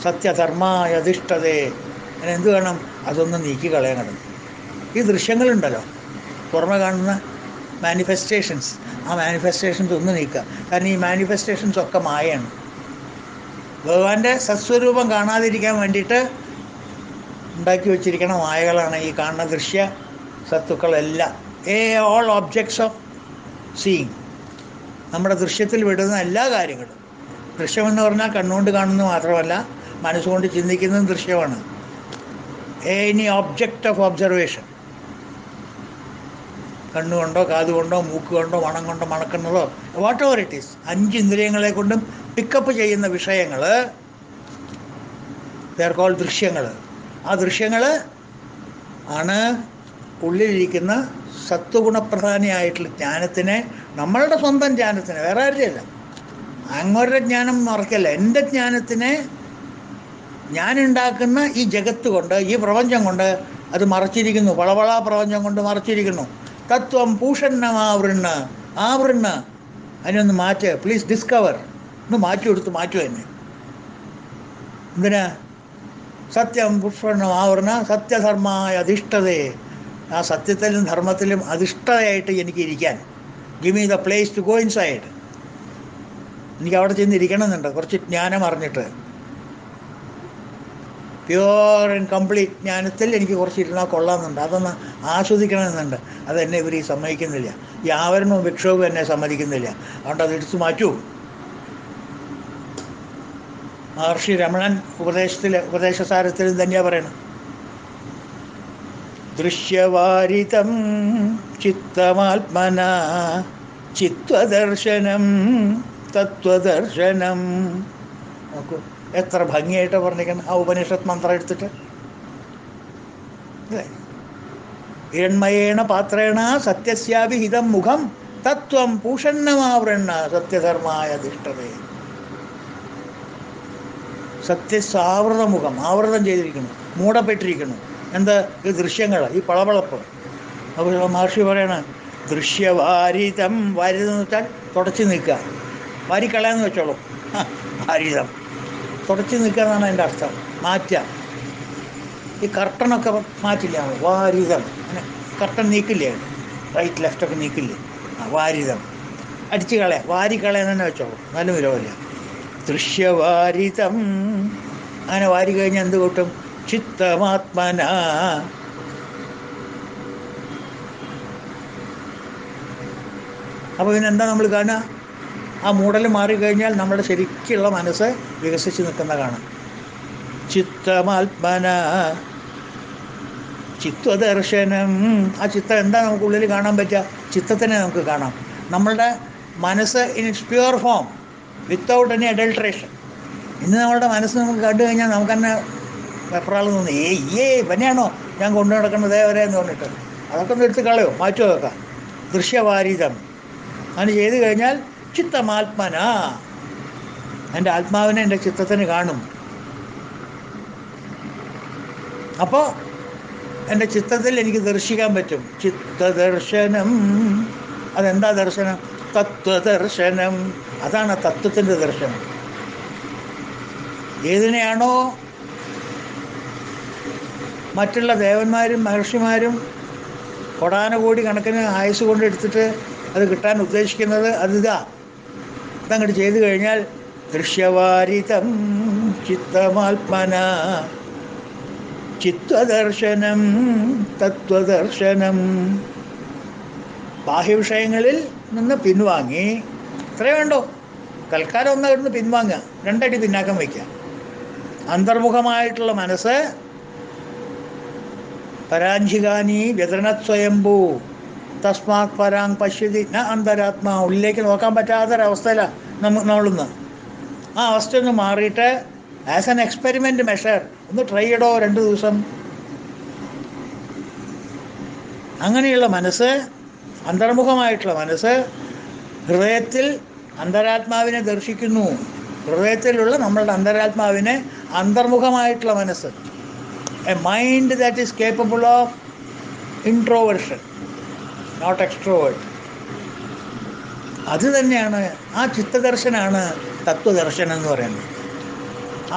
സത്യധർമായ അധിഷ്ഠതേ. അതിനെന്ത് വേണം? അതൊന്ന് നീക്കി കളയണം. ഈ ദൃശ്യങ്ങളുണ്ടല്ലോ, പുറമെ കാണുന്ന മാനിഫെസ്റ്റേഷൻസ്, ആ മാനിഫെസ്റ്റേഷൻസ് ഒന്ന് നീക്കുക. കാരണം ഈ മാനിഫെസ്റ്റേഷൻസ് ഒക്കെ മായയാണ്. ഭഗവാന്റെ സത്സ്വരൂപം കാണാതിരിക്കാൻ വേണ്ടിയിട്ട് ഉണ്ടാക്കി വച്ചിരിക്കണ മായകളാണ് ഈ കാണുന്ന ദൃശ്യ സത്തുക്കളെല്ലാം. All objects of seeing. നമ്മുടെ ദൃശ്യത്തിൽ വിടുന്ന എല്ലാ കാര്യങ്ങളും. ദൃശ്യമെന്ന് പറഞ്ഞാൽ കണ്ണുകൊണ്ട് കാണുന്നത് മാത്രമല്ല, മനസ്സുകൊണ്ട് ചിന്തിക്കുന്നതും ദൃശ്യമാണ്. എനി ഒബ്ജക്റ്റ് ഓഫ് ഒബ്സർവേഷൻ, കണ്ണുകൊണ്ടോ കാതുകൊണ്ടോ മൂക്കുകൊണ്ടോ മണം കൊണ്ടോ മണക്കുന്നതോ വാട്ട് എവർ ഇറ്റ് ഈസ്, 5 ഇന്ദ്രിയങ്ങളെ കൊണ്ടും പിക്കപ്പ് ചെയ്യുന്ന വിഷയങ്ങൾ ദേ ആർ കോൾഡ് ദൃശ്യങ്ങൾ. ആ ദൃശ്യങ്ങൾ ആണ് ഉള്ളിലിരിക്കുന്ന സത്വഗുണപ്രധാനിയായിട്ടുള്ള ജ്ഞാനത്തിനെ, നമ്മളുടെ സ്വന്തം ജ്ഞാനത്തിനെ, വേറെ ആരുടെയല്ല, അങ്ങോരുടെ ജ്ഞാനം മറക്കല്ല, എൻ്റെ ജ്ഞാനത്തിനെ ഞാനുണ്ടാക്കുന്ന ഈ ജഗത്ത് കൊണ്ട്, ഈ പ്രപഞ്ചം കൊണ്ട് അത് മറച്ചിരിക്കുന്നു. പളപള പ്രപഞ്ചം കൊണ്ട് മറച്ചിരിക്കുന്നു. തത്വം പൂഷണ്ണമാവൃണ്ണ. ആവൃണ്ണ, അതിനൊന്ന് മാറ്റ്, പ്ലീസ് ഡിസ്കവർ. ഒന്ന് മാറ്റും എന്നെ. എന്തിനാ? സത്യം പൂഷണ്ണമാവൃണ്ണ സത്യധർമായ അധിഷ്ഠതേ. ആ സത്യത്തിലും ധർമ്മത്തിലും അധിഷ്ഠതയായിട്ട് എനിക്ക് ഇരിക്കാൻ. Give me the place to go inside. എനിക്ക് അവിടെ ചെന്ന് ഇരിക്കണമെന്നുണ്ട്, കുറച്ച് ജ്ഞാനം അറിഞ്ഞിട്ട്. പ്യുവർ ആൻഡ് കംപ്ലീറ്റ് ജ്ഞാനത്തിൽ എനിക്ക് കുറച്ച് ഇരുന്നാൽ കൊള്ളാമെന്നുണ്ട്, അതൊന്ന് ആസ്വദിക്കണമെന്നുണ്ട്. അതെന്നെ ഇവർ സമ്മതിക്കുന്നില്ല. ഈ ആവരണവും വിക്ഷോഭവും എന്നെ സമ്മതിക്കുന്നില്ല. അതുകൊണ്ട് അത് എടുത്തു മാറ്റൂ. മഹർഷി രമണൻ ഉപദേശസാരത്തിൽ തന്നെയാണ് പറയുന്നത്. ദൃശ്യവാരിതം ചിത്തമാത്മന ചിത്വദർശനം തത്വദർശനം. നോക്കൂ എത്ര ഭംഗിയായിട്ട് പറഞ്ഞിരിക്കണം ആ ഉപനിഷത്ത് മന്ത്രം എടുത്തിട്ട്. അല്ലേ? ഹിരണ്മയേണ പാത്രേണ സത്യസ്യാഭിഹിതം മുഖം തത്വം പൂഷണ്ണമാവൃണ്ണ സത്യധർമായ തിഷ്ഠതേ. സത്യസാവൃത മുഖം, ആവൃതം ചെയ്തിരിക്കുന്നു, മൂടപ്പെട്ടിരിക്കുന്നു. എന്താ? ഈ ദൃശ്യങ്ങൾ, ഈ പളപളപ്പ്. അപ്പോൾ മഹർഷി പറയണ ദൃശ്യവാരിതം. വാരിതം വെച്ചാൽ തുടച്ച് നിൽക്കുക, വാരിക്കളയാന്ന് വെച്ചോളൂ. വാരിതം തുടച്ച് നിൽക്കുക എന്നാണ് അതിൻ്റെ അർത്ഥം. മാറ്റുക. ഈ കർട്ടനൊക്കെ മാറ്റില്ല, വാരിതം. അങ്ങനെ കർട്ടൻ നീക്കില്ലേ, റൈറ്റ് ലെഫ്റ്റൊക്കെ നീക്കില്ലേ, വാരിതം. അടിച്ച് കളയാം, വാരിക്കളയാൻ തന്നെ വെച്ചോളൂ, നല്ല വിരോധമില്ല. ദൃശ്യവാരിതം. അങ്ങനെ വാരി കഴിഞ്ഞാൽ എന്ത് കൂട്ടും? ചിത്തമാത്മന. അപ്പോൾ പിന്നെ എന്താ നമ്മൾ കാണുക? ആ മൂടൽ മാറിക്കഴിഞ്ഞാൽ നമ്മുടെ ശരിക്കുള്ള മനസ്സ് വികസിച്ച് നിൽക്കുന്ന കാണാം. ചിത്തമാത്മന ചിത്വദർശനം. ആ ചിത്തം എന്താ നമുക്കുള്ളിൽ കാണാൻ പറ്റുക? ചിത്തത്തിനെ നമുക്ക് കാണാം. നമ്മളുടെ മനസ്സ് in its pure form, without any adulteration. ഇന്ന് നമ്മളുടെ മനസ്സ് നമുക്ക് കണ്ടു കഴിഞ്ഞാൽ നമുക്ക് തന്നെ വെപ്രാളം തോന്നി, ഇവനെയാണോ ഞാൻ കൊണ്ടു നടക്കുന്നത് വരെ എന്ന് പറഞ്ഞിട്ട് അതൊക്കെ ഒന്ന് എടുത്ത് കളയോ, മാറ്റുമോ വെക്കാം. ദൃശ്യവാരിതം. അങ്ങനെ ചെയ്ത് കഴിഞ്ഞാൽ ചിത്തമാത്മന, എൻ്റെ ആത്മാവിനെ എൻ്റെ ചിത്തത്തിന് കാണും. അപ്പോൾ എൻ്റെ ചിത്തത്തിൽ എനിക്ക് ദർശിക്കാൻ പറ്റും. ചിത്തദർശനം. അതെന്താ ദർശനം? തത്വദർശനം. അതാണ് തത്വത്തിൻ്റെ ദർശനം. ഏതിനെയാണോ മറ്റുള്ള ദേവന്മാരും മഹർഷിമാരും കൊടാനകോടി കണക്കിന് ആയുസ് കൊണ്ട് എടുത്തിട്ട് അത് കിട്ടാൻ ഉദ്ദേശിക്കുന്നത്, അതങ്ങോട്ട് ചെയ്തു കഴിഞ്ഞാൽ ദൃശ്യവാരിതം ചിത്തമാത്മന ചിത്വദർശനം തത്വദർശനം. ബാഹ്യവിഷയങ്ങളിൽ നിന്ന് പിൻവാങ്ങി, ഇത്രയേ വേണ്ടോ, തൽക്കാലം ഒന്ന് ഇവിടുന്ന് പിൻവാങ്ങുക, രണ്ടടി പിന്നാക്കം വയ്ക്കുക. അന്തർമുഖമായിട്ടുള്ള മനസ്സ് പരാഞ്ചികാനി വ്യതരണത് സ്വയംഭൂ തസ്മാത് പരാങ് പശ്യതി ന അന്തരാത്മാ. ഉള്ളിലേക്ക് നോക്കാൻ പറ്റാത്തൊരവസ്ഥയിലാണ് നമ്മളിന്ന്. ആ അവസ്ഥ ഒന്ന് മാറിയിട്ട് ആസ് ആൻ എക്സ്പെരിമെൻ്റ് മെഷർ ഒന്ന് ട്രൈ ചെയ്യടോ 2 ദിവസം. അങ്ങനെയുള്ള മനസ്സ്, അന്തർമുഖമായിട്ടുള്ള മനസ്സ് ഹൃദയത്തിൽ അന്തരാത്മാവിനെ ദർശിക്കുന്നു. ഹൃദയത്തിലുള്ള നമ്മളുടെ അന്തരാത്മാവിനെ, അന്തർമുഖമായിട്ടുള്ള മനസ്സ്, a mind that is capable of introversion, not extrovert. അത് തന്നെയാണ്, ആ ചിത്തദർശനാണ് തത്വദർശനം എന്ന് പറയുന്നത്.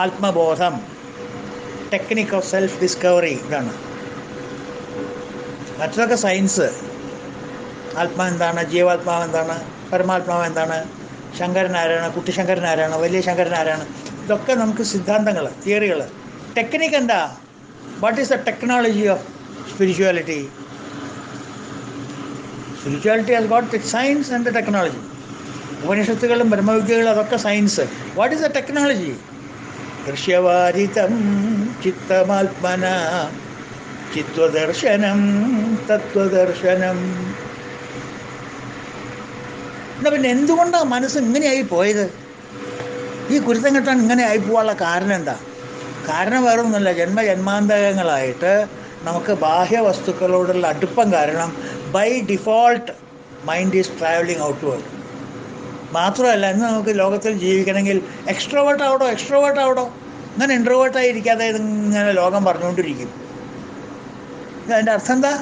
ആത്മബോധം, ടെക്നിക് ഓഫ് സെൽഫ് ഡിസ്കവറി, ഇതാണ്. മറ്റതൊക്കെ സയൻസ്. ആത്മാ എന്താണ്, ജീവാത്മാവ് എന്താണ്, പരമാത്മാവ് എന്താണ്, ശങ്കരൻ ആരാണ്, കുട്ടിശങ്കരൻ ആരാണ്, വലിയ ശങ്കരൻ ആരാണ്, ഇതൊക്കെ നമുക്ക് സിദ്ധാന്തങ്ങൾ, തിയറികൾ. ടെക്നിക്ക് എന്താ? What is the technology of spirituality? Spirituality has got the science and the technology. ഉപനിഷത്തുകളും ബ്രഹ്മവിദ്യകളും അതൊക്കെ science. What is the technology? ദൃശ്യവാരിതം ചിത്തമാത്മന ചിത്വദർശനം തത്വദർശനം. എന്നാൽ പിന്നെ എന്തുകൊണ്ടാണ് മനസ്സ് ഇങ്ങനെയായി പോയത്? ഈ കുരുത്തം കെട്ടാൻ ഇങ്ങനെ ആയിപ്പോവാനുള്ള കാരണം എന്താ? കാരണം വേറൊന്നുമില്ല, ജന്മജന്മാന്തരങ്ങളായിട്ട് നമുക്ക് ബാഹ്യവസ്തുക്കളോടുള്ള അടുപ്പം കാരണം by default mind is travelling outward. മാത്രമല്ല, ഇന്ന് നമുക്ക് ലോകത്തിൽ ജീവിക്കണമെങ്കിൽ എക്സ്ട്രോവേർട്ട് ആവടോ, ഇങ്ങനെ ഇൻട്രോവേർട്ടായി ഇരിക്കാതെ ഇതിങ്ങനെ ലോകം പറഞ്ഞുകൊണ്ടിരിക്കും. അതിൻ്റെ അർത്ഥം എന്താ?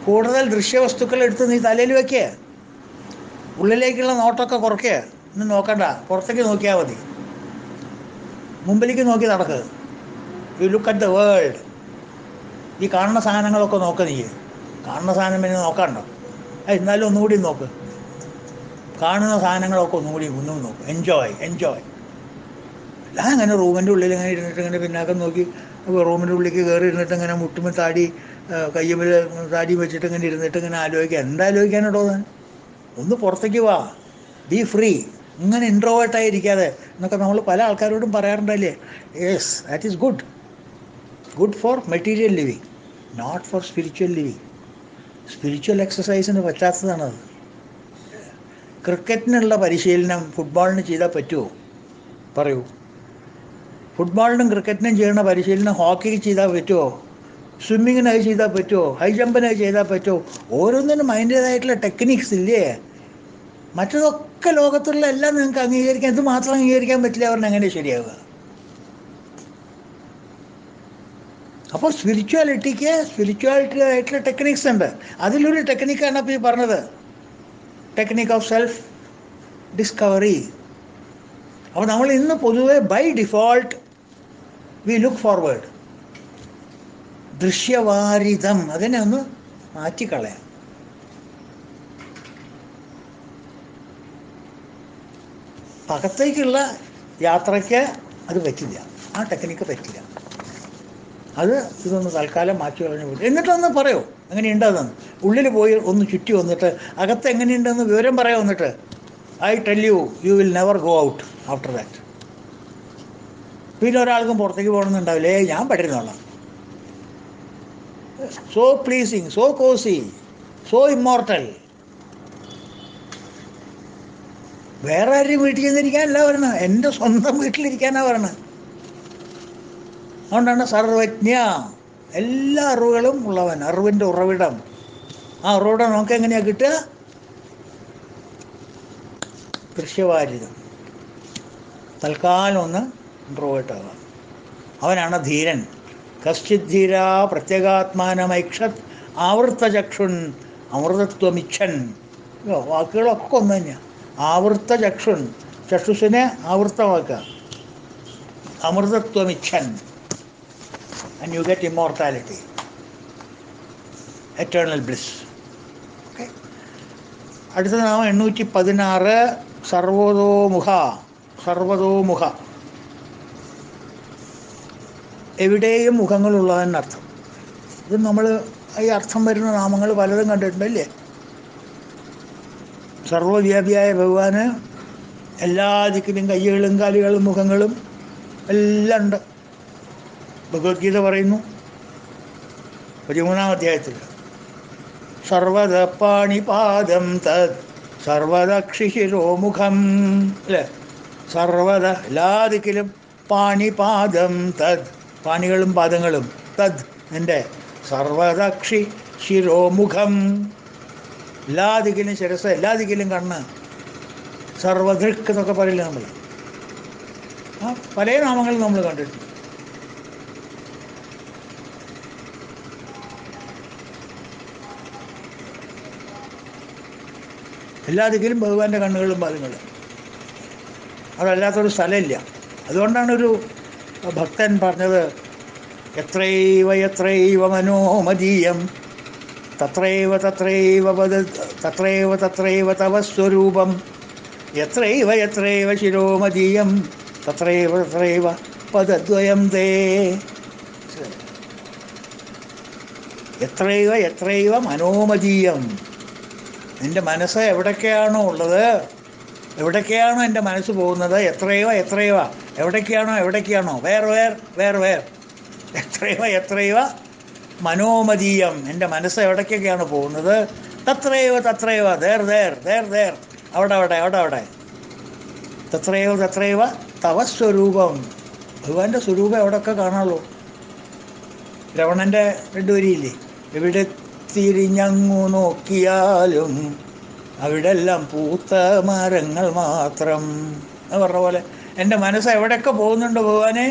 കൂടുതൽ ദൃശ്യവസ്തുക്കൾ എടുത്ത് നീ തലയിൽ വയ്ക്കുക, ഉള്ളിലേക്കുള്ള നോട്ടമൊക്കെ കുറയ്ക്കുക. ഇന്ന് നോക്കണ്ട, പുറത്തേക്ക് നോക്കിയാൽ മതി, മുമ്പിലേക്ക് നോക്കി നടക്കുക. You look at the world. ഈ കാണുന്ന സാധനങ്ങളൊക്കെ നോക്കുക. നീ കാണുന്ന സാധനം പിന്നെ നോക്കാണ്ടോ? എന്നാലും ഒന്നുകൂടി നോക്ക്. കാണുന്ന സാധനങ്ങളൊക്കെ ഒന്നുകൂടി നോക്ക്. എൻജോയ്. എല്ലാം അങ്ങനെ റൂമിൻ്റെ ഉള്ളിൽ ഇങ്ങനെ ഇരുന്നിട്ട് ഇങ്ങനെ പിന്നാക്കം നോക്കി, റൂമിൻ്റെ ഉള്ളിലേക്ക് കയറി ഇരുന്നിട്ട് ഇങ്ങനെ മുട്ടുമ്പോൾ കയ്യുമ്പിൽ താടി വെച്ചിട്ട് ഇങ്ങനെ ഇരുന്നിട്ട് ഇങ്ങനെ ആലോചിക്കുക. എന്താലോചിക്കാനോടോ? ഒന്ന് പുറത്തേക്ക് വാ, ബി ഫ്രീ. ഇങ്ങനെ ഇൻട്രോവേർട്ടായിരിക്കാതെ എന്നൊക്കെ നമ്മൾ പല ആൾക്കാരോടും പറയാറുണ്ടല്ലേ. Yes, that is good. Good for material living, not for spiritual living. Spiritual എക്സസൈസിന് പറ്റാത്തതാണത്. ക്രിക്കറ്റിനുള്ള പരിശീലനം ഫുട്ബോളിന് ചെയ്താൽ പറ്റുമോ? പറയൂ. ഫുട്ബോളിനും ക്രിക്കറ്റിനും ചെയ്യുന്ന പരിശീലനം ഹോക്കിക്ക് ചെയ്താൽ പറ്റുമോ? സ്വിമ്മിങ്ങിന് അത് ചെയ്താൽ പറ്റുമോ? ഹൈ ജമ്പിന് അത് ചെയ്താൽ പറ്റുമോ? ഓരോന്നിനും അതിൻ്റേതായിട്ടുള്ള ടെക്നിക്സ് ഇല്ലേ? മറ്റതൊക്കെ ലോകത്തുള്ള എല്ലാം നിങ്ങൾക്ക് അംഗീകരിക്കാൻ, ഇത് മാത്രം അംഗീകരിക്കാൻ പറ്റില്ല പറഞ്ഞാൽ എങ്ങനെ ശരിയാവുക? അപ്പോൾ സ്പിരിച്വാലിറ്റി ആയിട്ടുള്ള ടെക്നിക്സ് ഉണ്ട്. അതിലൊരു ടെക്നിക്കാണ് അപ്പോൾ ഈ പറഞ്ഞത്, ടെക്നിക്ക് ഓഫ് സെൽഫ് ഡിസ്കവറി. അപ്പോൾ നമ്മൾ ഇന്ന് പൊതുവെ by default we look forward. ദൃശ്യവാരിതം അതിനെ ഒന്ന് മാറ്റിക്കളയാം. അകത്തേക്കുള്ള യാത്രയ്ക്ക് അത് പറ്റില്ല, ആ ടെക്നിക്ക് പറ്റില്ല. അത് ഇതൊന്ന് തൽക്കാലം മാറ്റി കളഞ്ഞു പോയി. എന്നിട്ടൊന്ന് പറയോ എങ്ങനെയുണ്ടെന്ന്. ഉള്ളിൽ പോയി ഒന്ന് ചുറ്റി വന്നിട്ട് അകത്ത് എങ്ങനെയുണ്ടെന്ന് വിവരം പറയാം. വന്നിട്ട് I tell you, you will never go out after that. പിന്നെ ഒരാൾക്കും പുറത്തേക്ക് പോകണമെന്നുണ്ടാവില്ല. ഞാൻ പഠിരുന്നോളാം. So pleasing, so cosy, so immortal. വേറെ ആരും വീട്ടിൽ ചെന്നിരിക്കാനല്ല പറയണത്, എൻ്റെ സ്വന്തം വീട്ടിലിരിക്കാനാണ് പറയണത്. അതുകൊണ്ടാണ് സർവജ്ഞ, എല്ലാ അറിവുകളും ഉള്ളവൻ, അറിവിൻ്റെ ഉറവിടം. ആ ഉറവിടം നമുക്ക് എങ്ങനെയാണ് കിട്ടുക? ദൃശ്യവാരിതം. തൽക്കാലം ഒന്ന് ഇൻട്രോവേർട്ടാവാം. അവനാണ് ധീരൻ. കശ്ചിത് ധീര പ്രത്യേകാത്മാനമൈക്ഷത് ആവൃത്തചക്ഷുൻ അമൃതത്വമിച്ഛൻ. വാക്കുകളൊക്കെ ഒന്ന് തന്നെയാണ്. ആവൃത്തചക്ഷുൻ, ചക്ഷുസിനെ ആവൃത്തമാക്കുക. അമൃതത്വമിച്ഛൻ, and you get immortality, eternal bliss. Okay. അടുത്ത നാമം 816 സർവതോമുഖ. സർവതോമുഖ, എവിടെയും മുഖങ്ങളുള്ളതെന്നർത്ഥം. ഇത് നമ്മൾ ഈ അർത്ഥം വരുന്ന നാമങ്ങൾ പലതും കണ്ടിട്ടുണ്ടല്ലേ. സർവവ്യാപിയായ ഭഗവാന് എല്ലാ ദിക്കിലും കയ്യുകളും കാലുകളും മുഖങ്ങളും എല്ലാം ഉണ്ട്. ഭഗവത്ഗീത പറയുന്നു 13-ാം അധ്യായത്തിൽ, സർവദ പാണിപാദം തത് സർവദക്ഷിശിരോമുഖം. അല്ലേ? സർവദ, എല്ലാ ദിക്കിലും, പാണിപാദം തത്, പാണികളും പാദങ്ങളും, തത് എൻ്റെ, സർവദക്ഷി ശിരോമുഖം, എല്ലാ ദിക്കിലും ശിരസ്, എല്ലാ ദിക്കിലും കണ്ണ്, സർവദൃക് എന്നൊക്കെ പറയില്ല നമ്മൾ. ആ പല നാമങ്ങളും നമ്മൾ കണ്ടിട്ടുണ്ട്. എല്ലാ ദിക്കിലും ഭഗവാന്റെ കണ്ണുകളും പാദങ്ങളും. അതല്ലാത്തൊരു സ്ഥലമില്ല. അതുകൊണ്ടാണ് ഒരു ഭക്തൻ പറഞ്ഞത്, എത്രൈവ എത്രൈവ മനോമദീയം തത്രൈവ തത്രൈവ തത്രൈവ തത്രൈവ തവ സ്വരൂപം എത്രൈവ എത്രൈവ ശിരോമദീയം തത്രൈവ തത്രൈവ പദദ്വയം തേ. എത്രൈവ എത്രൈവ മനോമദീയം, എൻ്റെ മനസ്സ് എവിടൊക്കെയാണോ ഉള്ളത്, എവിടൊക്കെയാണോ എൻ്റെ മനസ്സ് പോകുന്നത്, എത്രയോ എത്രയോ, എവിടൊക്കെയാണോ വേർ എത്രയോ എത്രയോ മനോമദീയം, എൻ്റെ മനസ്സ് എവിടേക്കൊക്കെയാണ് പോകുന്നത്, തത്രയോ ദേർ അവിടെ തത്രയോ തവ സ്വരൂപം, ഭഗവാന്റെ സ്വരൂപം എവിടെയൊക്കെ കാണാമല്ലോ. രമണൻ്റെ 2 വരിയില്ലേ, എവിടെ തിരിഞ്ഞങ്ങു നോക്കിയാലും അവിടെല്ലാം പൂത്ത മരങ്ങൾ മാത്രം എന്ന് പറഞ്ഞ പോലെ എൻ്റെ മനസ്സ് എവിടെയൊക്കെ പോകുന്നുണ്ടോ ഭഗവാനെ,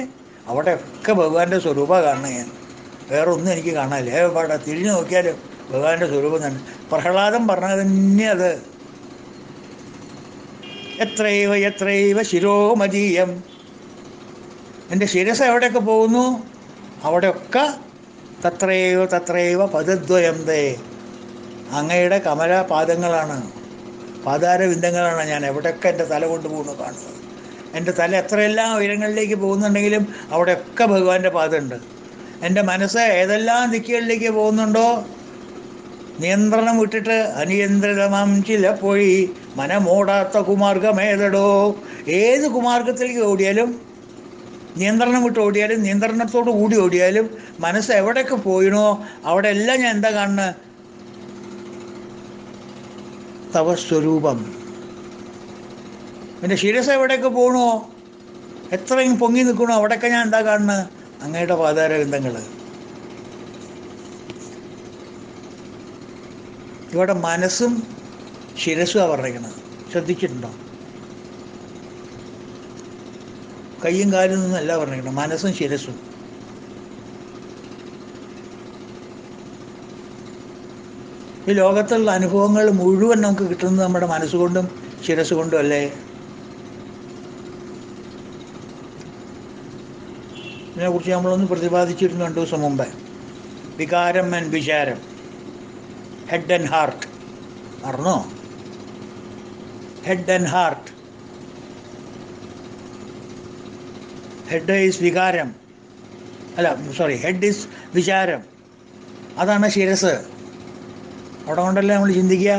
അവിടെയൊക്കെ ഭഗവാന്റെ സ്വരൂപം കാണുന്നത് ഞാൻ. വേറൊന്നും എനിക്ക് കാണാനില്ല. എവിടെ തിരിഞ്ഞു നോക്കിയാലും ഭഗവാന്റെ സ്വരൂപം തന്നെ. പ്രഹ്ലാദൻ പറഞ്ഞത് തന്നെ അത്. എത്രൈവ എത്രൈവ ശിരോമദീയം, എൻ്റെ ശിരസ് എവിടെയൊക്കെ പോകുന്നു അവിടെയൊക്കെ തത്രൈവ പദദ്വയം തേ, അങ്ങയുടെ കമലപാദങ്ങളാണ്, പാതാരവിന്ദങ്ങളാണ് ഞാൻ എവിടെയൊക്കെ എൻ്റെ തല കൊണ്ടുപോകുന്നു കാണുന്നത്. എൻ്റെ തല എത്രയെല്ലാം ഉയരങ്ങളിലേക്ക് പോകുന്നുണ്ടെങ്കിലും അവിടെയൊക്കെ ഭഗവാന്റെ പാദമുണ്ട്. എൻ്റെ മനസ്സ് ഏതെല്ലാം ദിക്കുകളിലേക്ക് പോകുന്നുണ്ടോ, നിയന്ത്രണം വിട്ടിട്ട് അനിയന്ത്രിതമാം ചിലപ്പോഴി മനമോടാത്ത കുമാർഗമേതടോ. ഏത് കുമാർഗത്തിലേക്ക് ഓടിയാലും, നിയന്ത്രണം വിട്ട് ഓടിയാലും, നിയന്ത്രണത്തോട് കൂടി ഓടിയാലും, മനസ്സ് എവിടെയൊക്കെ പോയിണോ അവിടെ എല്ലാം ഞാൻ എന്താ കാണുന്നത്? തവ സ്വരൂപം. പിന്നെ ശിരസ് എവിടെയൊക്കെ പോകണോ, എത്രയും പൊങ്ങി നിൽക്കണോ അവിടെയൊക്കെ ഞാൻ എന്താ കാണുന്നത്? അങ്ങയുടെ പാതാരബന്ധങ്ങൾ. ഇവിടെ മനസ്സും ശിരസ്സുമാണ് പറഞ്ഞിരിക്കുന്നത്. ശ്രദ്ധിച്ചിട്ടുണ്ടോ? കയ്യും കാലും നിന്നല്ല പറഞ്ഞിരിക്കുന്നത്, മനസ്സും ശിരസ്സും. ഈ ലോകത്തുള്ള അനുഭവങ്ങൾ മുഴുവൻ നമുക്ക് കിട്ടുന്നത് നമ്മുടെ മനസ്സുകൊണ്ടും ശിരസ് കൊണ്ടും അല്ലേ? ഇതിനെക്കുറിച്ച് നമ്മളൊന്ന് പ്രതിപാദിച്ചിരുന്നു 2 ദിവസം മുമ്പേ. വികാരം ആൻഡ് വിചാരം, ഹെഡ് ആൻഡ് ഹാർട്ട്. അറിഞ്ഞോ? Head and heart. Head is വികാരം, അല്ല സോറി, ഹെഡ് ഈസ് വിചാരം, അതാണ് ശിരസ്. അവിടെ കൊണ്ടല്ലേ നമ്മൾ ചിന്തിക്കുക.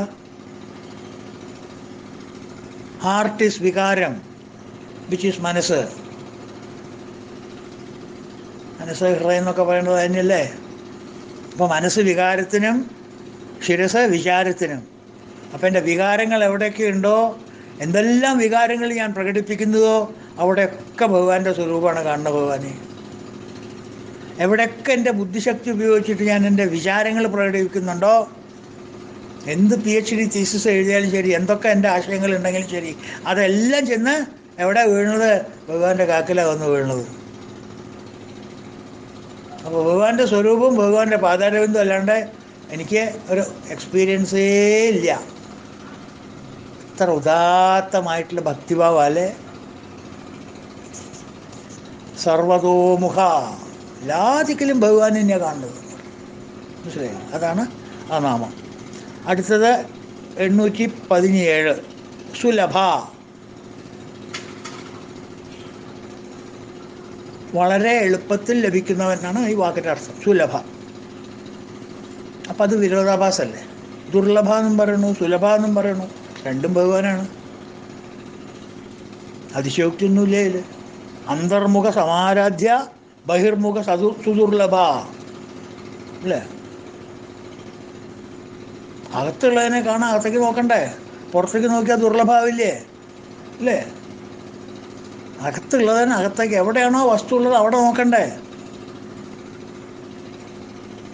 ഹാർട്ട് ഈസ് വികാരം, വിച്ച് ഈസ് മനസ്സ്. മനസ്സ് ഹൃദയം എന്നൊക്കെ പറയുന്നത് തന്നെയല്ലേ? അപ്പോൾ മനസ്സ് വികാരത്തിനും ശിരസ് വിചാരത്തിനും. അപ്പം എൻ്റെ വികാരങ്ങൾ എവിടെയൊക്കെ ഉണ്ടോ, എന്തെല്ലാം വികാരങ്ങൾ ഞാൻ പ്രകടിപ്പിക്കുന്നതോ അവിടെയൊക്കെ ഭഗവാന്റെ സ്വരൂപമാണ് കാണുന്നത്. ഭഗവാനെ എവിടെയൊക്കെ എൻ്റെ ബുദ്ധിശക്തി ഉപയോഗിച്ചിട്ട് ഞാൻ എൻ്റെ വിചാരങ്ങൾ പ്രകടിപ്പിക്കുന്നുണ്ടോ, എന്ത് PhD തീസിസ് എഴുതിയാലും ശരി, എന്തൊക്കെ എൻ്റെ ആശയങ്ങളുണ്ടെങ്കിലും ശരി, അതെല്ലാം ചെന്ന് എവിടെ വീഴുന്നത്? ഭഗവാന്റെ കാക്കിലാണ് വന്ന് വീഴുന്നത്. അപ്പോൾ ഭഗവാന്റെ സ്വരൂപവും ഭഗവാന്റെ പാതാരബിന്ദും അല്ലാണ്ട് എനിക്ക് ഒരു എക്സ്പീരിയൻസേ ഇല്ല. ഇത്ര ഉദാത്തമായിട്ടുള്ള ഭക്തിഭാവം അല്ലേ? സർവതോമുഖ, എല്ലാ ദിക്കിലും ഭഗവാൻ തന്നെയാണ് കാണുന്നത്. മനസ്സിലായി? അതാണ് ആ നാമം. അടുത്തത് 817 സുലഭ. വളരെ എളുപ്പത്തിൽ ലഭിക്കുന്നവനാണ് ഈ വാക്കിൻ്റെ അർത്ഥം, സുലഭ. അപ്പം അത് വിരോധാഭാസല്ലേ? ദുർലഭ എന്നും പറയണു, സുലഭ എന്നും പറയണു, രണ്ടും ഭഗവാനാണ്. അതിശയോക്തിയൊന്നുമില്ല ഇതിൽ. അന്തർമുഖ സമാരാധ്യ ബഹിർമുഖ സുദുർലഭ അല്ലേ? അകത്തുള്ളതിനെ കാണാൻ അകത്തേക്ക് നോക്കണ്ടേ? പുറത്തേക്ക് നോക്കിയാൽ ദുർലഭാവില്ലേ? അല്ലേ? അകത്തുള്ളതിന് അകത്തേക്ക്, എവിടെയാണോ വസ്തു ഉള്ളത് അവിടെ നോക്കണ്ടേ?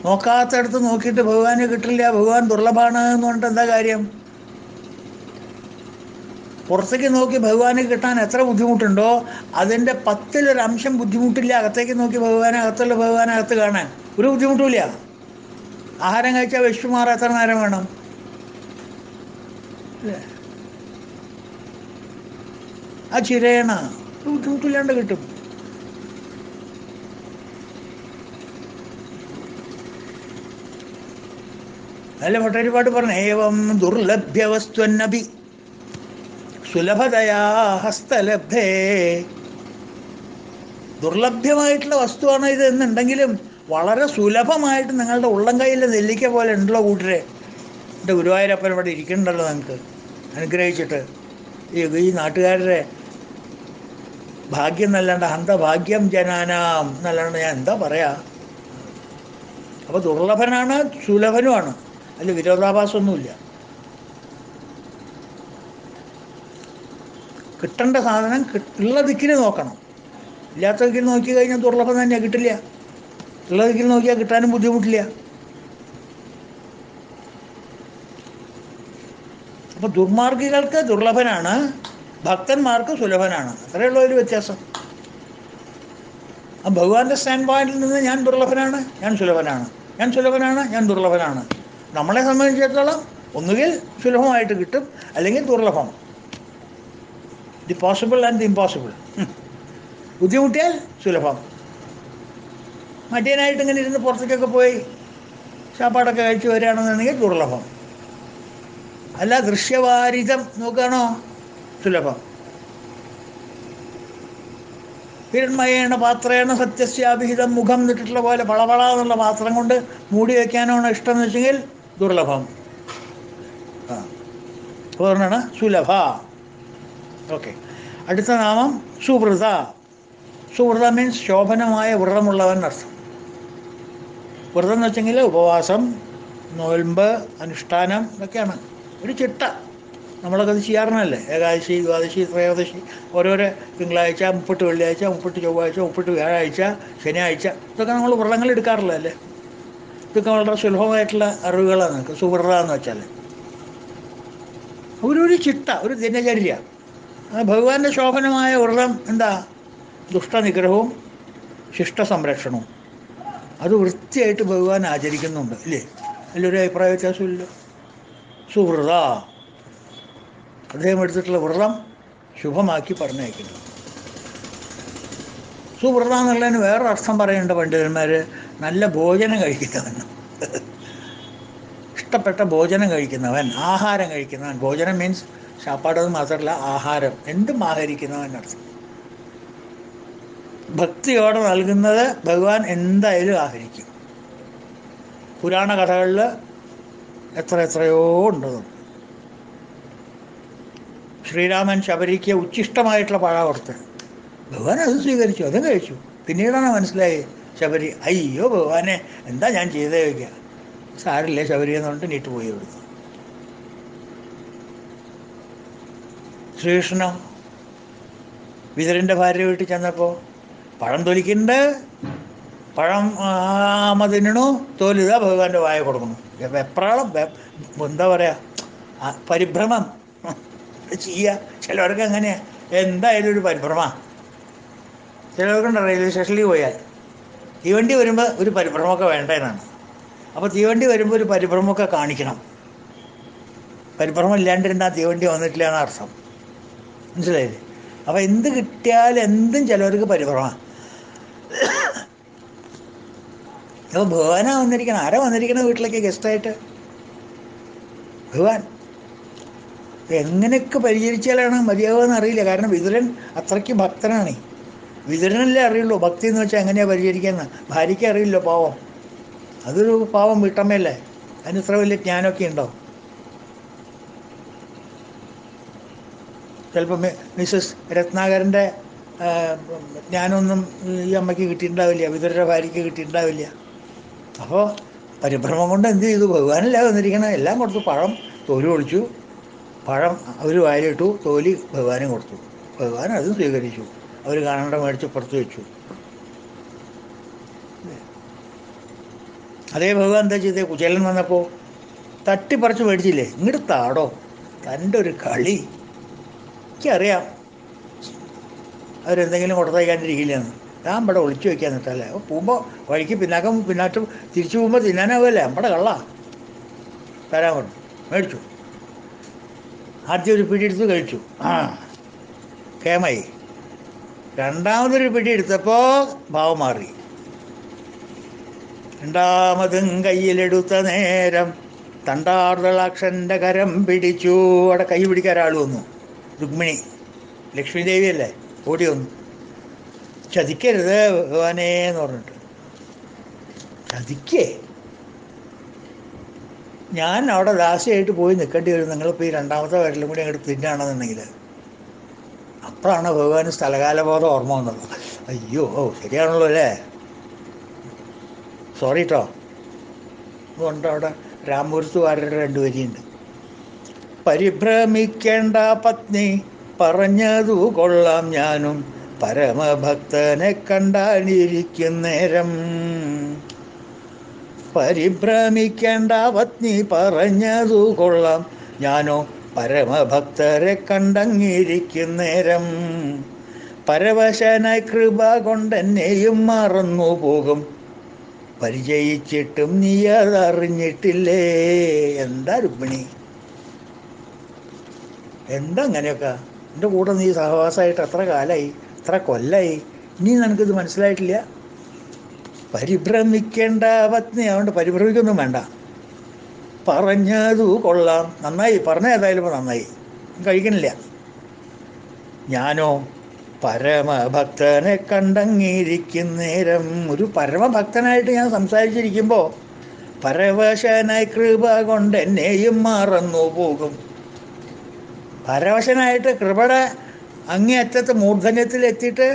നോക്കാത്തടത്ത് നോക്കിയിട്ട് ഭഗവാന് കിട്ടില്ല, ഭഗവാൻ ദുർലഭമാണ് എന്ന് പറഞ്ഞിട്ട് എന്താ കാര്യം? പുറത്തേക്ക് നോക്കി ഭഗവാനെ കിട്ടാൻ എത്ര ബുദ്ധിമുട്ടുണ്ടോ അതിൻ്റെ 10-1 ബുദ്ധിമുട്ടില്ല അകത്തേക്ക് നോക്കി ഭഗവാനെ, അകത്തുള്ള ഭഗവാനെ അകത്ത് കാണാൻ ഒരു ബുദ്ധിമുട്ടുമില്ല. ആഹാരം കഴിച്ചാൽ വിശപ്പ് മാറാൻ എത്ര നേരം വേണം? ആ ചിരയണ ഒരു ബുദ്ധിമുട്ടില്ലാണ്ട് കിട്ടും. നല്ല ഭട്ടതിരിപ്പാട്ട് പറഞ്ഞു, ഏവം ദുർലഭ്യവസ്തുന്നബി സുലഭതയാ ഹസ്തലബ്ധേ. ദുർലഭ്യമായിട്ടുള്ള വസ്തുവാണ് ഇത് എന്നുണ്ടെങ്കിലും വളരെ സുലഭമായിട്ട് നിങ്ങളുടെ ഉള്ളം കൈയിലെ നെല്ലിക്ക പോലെ ഉണ്ടല്ലോ കൂട്ടരെ. എൻ്റെ ഗുരുവായൂരപ്പൻ ഇവിടെ ഇരിക്കുന്നുണ്ടല്ലോ നിങ്ങൾക്ക് അനുഗ്രഹിച്ചിട്ട്. ഈ നാട്ടുകാരുടെ ഭാഗ്യം എന്നല്ലാണ്ട് ഹന്തഭാഗ്യം ജനാനാം എന്നല്ലാണ്ട് ഞാൻ എന്താ പറയാ. അപ്പോൾ ദുർലഭനാണ്, സുലഭനുമാണ്, അതിൽ വിരോധാഭാസമൊന്നുമില്ല. കിട്ടേണ്ട സാധനം ഉള്ള ദിക്കിൽ നോക്കണം, ഇല്ലാത്ത ദിക്കിൽ നോക്കി കഴിഞ്ഞാൽ ദുർലഭം തന്നെയാണ്, കിട്ടില്ല. ഉള്ള ദിക്കിൽ നോക്കിയാൽ കിട്ടാനും ബുദ്ധിമുട്ടില്ല. അപ്പോൾ ദുർമാർഗികൾക്ക് ദുർലഭനാണ്, ഭക്തന്മാർക്ക് സുലഭനാണ്. അത്രയുള്ള ഒരു വ്യത്യാസം. ആ ഭഗവാന്റെ സ്റ്റാൻഡ് പോയിന്റിൽ നിന്ന് ഞാൻ ദുർലഭനാണ്, ഞാൻ സുലഭനാണ്, ഞാൻ സുലഭനാണ്, ഞാൻ ദുർലഭനാണ്. നമ്മളെ സംബന്ധിച്ചിടത്തോളം ഒന്നുകിൽ സുലഭമായിട്ട് കിട്ടും, അല്ലെങ്കിൽ ദുർലഭം. The possible and the impossible. ബുദ്ധിമുട്ടിയാൽ സുലഭം. മടിയനായിട്ട് ഇങ്ങനെ ഇരുന്ന് പുറത്തേക്കൊക്കെ പോയി ചാപ്പാടൊക്കെ കഴിച്ച് വരികയാണെന്നുണ്ടെങ്കിൽ ദുർലഭം. അല്ല ദൃശ്യവാരിതം നോക്കുകയാണോ, സുലഭം. ഹിരൺമയേണ പാത്രേണ സത്യസ്യാഭിഹിതം മുഖം എന്നിട്ടുള്ള പോലെ വളവള എന്നുള്ള പാത്രം കൊണ്ട് മൂടി വയ്ക്കാനാണ് ഇഷ്ടം എന്ന് വെച്ചെങ്കിൽ ദുർലഭം. അതുകൊണ്ടാണ് സുലഭ. ഓക്കെ. അടുത്ത നാമം സുവൃത. സുവൃത മീൻസ് ശോഭനമായ വ്രതമുള്ളവൻ അർത്ഥം. വ്രതം എന്ന് വെച്ചെങ്കിൽ ഉപവാസം, നോൽമ്പ്, അനുഷ്ഠാനം ഇതൊക്കെയാണ്. ഒരു ചിട്ട. നമ്മളൊക്കെ അത് ചെയ്യാറുണ്ടല്ലേ. ഏകാദശി, ദ്വാദശി, ത്രയോദശി, ഓരോരോ തിങ്കളാഴ്ച, 30 വെള്ളിയാഴ്ച, 30 ചൊവ്വാഴ്ച, 30 വ്യാഴാഴ്ച, ശനിയാഴ്ച, ഇതൊക്കെ നമ്മൾ വ്രതങ്ങൾ എടുക്കാറില്ലല്ലേ. ഇതൊക്കെ വളരെ സുലഭമായിട്ടുള്ള അറിവുകളാണ് നമുക്ക് സുവൃത എന്ന് വെച്ചാൽ. ഒരു ചിട്ട, ഒരു ദിനചര്യ. ഭഗവാന്റെ ശോഭനമായ വ്രതം എന്താ? ദുഷ്ടനിഗ്രഹവും ശിഷ്ട സംരക്ഷണവും. അത് വൃത്തിയായിട്ട് ഭഗവാൻ ആചരിക്കുന്നുണ്ട് ഇല്ലേ? അതിലൊരു അഭിപ്രായ വ്യത്യാസമില്ല. സുവൃത, അദ്ദേഹം എടുത്തിട്ടുള്ള വ്രതം ശുഭമാക്കി പറഞ്ഞയക്കുന്നു. സുവൃത എന്നുള്ളതിന് വേറൊരു അർത്ഥം പറയുന്നുണ്ട് പണ്ഡിതന്മാർ. നല്ല ഭോജനം കഴിക്കുന്നവൻ, ഇഷ്ടപ്പെട്ട ഭോജനം കഴിക്കുന്നവൻ, ആഹാരം കഴിക്കുന്നവൻ. ഭോജനം മീൻസ് ശാപ്പാടത് മാത്രമല്ല, ആഹാരം, എന്തും ആഹരിക്കുന്നവൻ അർത്ഥം. ഭക്തിയോടെ നൽകുന്നത് ഭഗവാൻ എന്തായാലും ആഹരിക്കും. പുരാണ കഥകളിൽ എത്രയോ ഉണ്ടത്. ശ്രീരാമൻ ശബരിക്ക് ഉച്ഛിഷ്ടമായിട്ടുള്ള പഴ കൊടുത്ത് ഭഗവാൻ അത് സ്വീകരിച്ചു, അതും കഴിച്ചു. പിന്നീടാണ് മനസ്സിലായി ശബരി, അയ്യോ ഭഗവാനെ എന്താ ഞാൻ ചെയ്തേ വയ്ക്കുക, സാരില്ലേ ശബരി എന്ന് പറഞ്ഞിട്ട് നീട്ട് പോയി കൊടുത്തു. ശ്രീകൃഷ്ണൻ വിതുരൻ്റെ ഭാര്യ വീട്ടിൽ ചെന്നപ്പോൾ പഴം തൊലിക്കുന്നുണ്ട്, പഴം തിന്നണു, തോലിതാ ഭഗവാന്റെ വായ കൊടുക്കുന്നു. വെപ്രാളം, എന്താ പറയുക, പരിഭ്രമം ചെയ്യുക. ചിലവർക്ക് എങ്ങനെയാണ്, എന്തായാലും ഒരു പരിഭ്രമ. ചിലവർക്കുണ്ട് റെയിൽവേ സ്റ്റേഷനിൽ പോയാൽ തീവണ്ടി വരുമ്പോൾ ഒരു പരിഭ്രമമൊക്കെ വേണ്ടതെന്നാണ്. അപ്പോൾ തീവണ്ടി വരുമ്പോൾ ഒരു പരിഭ്രമമൊക്കെ കാണിക്കണം. പരിഭ്രമം ഇല്ലാണ്ടിരുന്നാൽ തീവണ്ടി വന്നിട്ടില്ല എന്ന അർത്ഥം. മനസ്സിലായില്ലേ? അപ്പോൾ എന്ത് കിട്ടിയാലും എന്തും ചിലവർക്ക് പരിഭ്രമമാണ്. അപ്പോൾ ഭഗവാനാണ് വന്നിരിക്കണം. ആരാ വന്നിരിക്കണം വീട്ടിലേക്ക് ഗസ്റ്റായിട്ട്? ഭഗവാൻ. എങ്ങനെയൊക്കെ പരിചരിച്ചാലാണ് മതിയാവുമെന്ന് അറിയില്ല. കാരണം വിതുരൻ അത്രയ്ക്ക് ഭക്തനാണ്. വിതുരനല്ലേ അറിയുള്ളൂ ഭക്തി എന്ന് വെച്ചാൽ എങ്ങനെയാണ് പരിചരിക്കുന്നത്. ഭാര്യയ്ക്ക് അറിയില്ലോ, പാവം. അതൊരു പാവം വീട്ടമ്മയല്ലേ, അതിന് ഇത്ര വലിയ ജ്ഞാനമൊക്കെ ഉണ്ടാവും. ചിലപ്പോൾ മിസ്സസ് രത്നാകരൻ്റെ ജ്ഞാനമൊന്നും ഈ അമ്മയ്ക്ക് കിട്ടിയിട്ടുണ്ടാവില്ല, വിതുരൻ്റെ ഭാര്യയ്ക്ക് കിട്ടിയിട്ടുണ്ടാവില്ല. അപ്പോൾ പരിഭ്രമം കൊണ്ട് എന്ത് ചെയ്തു? ഭഗവാനല്ലേ വന്നിരിക്കണം, എല്ലാം കൊടുത്തു. പഴം തോല് ഒളിച്ചു, പഴം അവർ വായിലിട്ടു, തോലി ഭഗവാനും കൊടുത്തു. ഭഗവാൻ അതും സ്വീകരിച്ചു. അവർ കാണേണ്ട മേടിച്ച് പുറത്ത് വെച്ചു. അതേ ഭഗവാൻ എന്താ ചെയ്തേ? കുചേലൻ വന്നപ്പോൾ തട്ടിപ്പറിച്ച് മേടിച്ചില്ലേ, ഇങ്ങോട്ട് താടോ, തൻ്റെ ഒരു കളി. എനിക്കറിയാം അവരെന്തെങ്കിലും കൊടുത്തയക്കാണ്ടിരിക്കില്ലെന്ന്. ഞാൻ ഇവിടെ ഒളിച്ചു വയ്ക്കാൻ നിട്ടല്ലേ. അപ്പോൾ പോകുമ്പോൾ വഴിക്ക് പിന്നാറ്റും തിരിച്ചു പോകുമ്പോൾ തിന്നാനാവുമല്ലേ, നമ്മുടെ കള്ള. തരാൻ കൊണ്ട് മേടിച്ചു. ആദ്യം ഒരു പിടി എടുത്ത് കഴിച്ചു, കേമായി. രണ്ടാമതൊരു പിടി എടുത്തപ്പോൾ ഭാവം മാറി. രണ്ടാമതും കയ്യിലെടുത്ത നേരം തണ്ടാർദളാക്ഷൻ്റെ കരം പിടിച്ചു. അവിടെ കൈ പിടിക്കാൻ ഒരാൾ വന്നു, രുക്മിണി, ലക്ഷ്മി ദേവിയല്ലേ, ഓടി വന്നു. ചതിക്കരുത് ഭഗവാനേന്ന് പറഞ്ഞിട്ട്. ചതിക്കേ? ഞാൻ അവിടെ ദാസിയായിട്ട് പോയി നിൽക്കേണ്ടി വരും, നിങ്ങളിപ്പോൾ ഈ രണ്ടാമത്തെ വരലും കൂടി അങ്ങോട്ട് തിന്നാണെന്നുണ്ടെങ്കിൽ. അപ്പോഴാണ് ഭഗവാന് സ്ഥലകാലബോധം ഓർമ്മ വന്നത്. അയ്യോ, ശരിയാണല്ലോ അല്ലേ, സോറി കേട്ടോ. അതുകൊണ്ട് അവിടെ രാമപുരത്തുകാരുടെ 2 വരിയുണ്ട്. പരിഭ്രമിക്കേണ്ട പത്നി പറഞ്ഞതു കൊള്ളാം, ഞാനും പരമഭക്തനെ കണ്ടാണിരിക്കുന്നേരം. പരിഭ്രമിക്കേണ്ട പത്നി പറഞ്ഞതു കൊള്ളാം, ഞാനോ പരമഭക്തരെ കണ്ടങ്ങിരിക്കുന്നേരം. പരവശനായി കൃപ കൊണ്ടെന്നെയും മറന്നു പോകും, പരിചയിച്ചിട്ടും നീ അതറിഞ്ഞിട്ടില്ലേ. എന്താ രുക്മിണി, എന്താ അങ്ങനെയൊക്കെ? എൻ്റെ കൂടെ നീ സഹവാസമായിട്ട് എത്ര കാലമായി, എത്ര കൊല്ലായി, ഇനി നിനക്കിത് മനസ്സിലായിട്ടില്ല? പരിഭ്രമിക്കേണ്ട പത്നി, അതുകൊണ്ട് പരിഭ്രമിക്കൊന്നും വേണ്ട. പറഞ്ഞതു കൊള്ളാം, നന്നായി പറഞ്ഞ, ഏതായാലും നന്നായി, കഴിക്കണില്ല. ഞാനോ പരമഭക്തനെ കണ്ടങ്ങിയിരിക്കുന്നേരം. ഒരു പരമഭക്തനായിട്ട് ഞാൻ സംസാരിച്ചിരിക്കുമ്പോൾ പരവശനായി കൃപ കൊണ്ട് എന്നെയും മറന്നു പോകും, പരവശനായിട്ട് കൃപയുടെ അങ്ങേയറ്റത്ത് മൂർധന്യത്തിൽ എത്തിയിട്ട്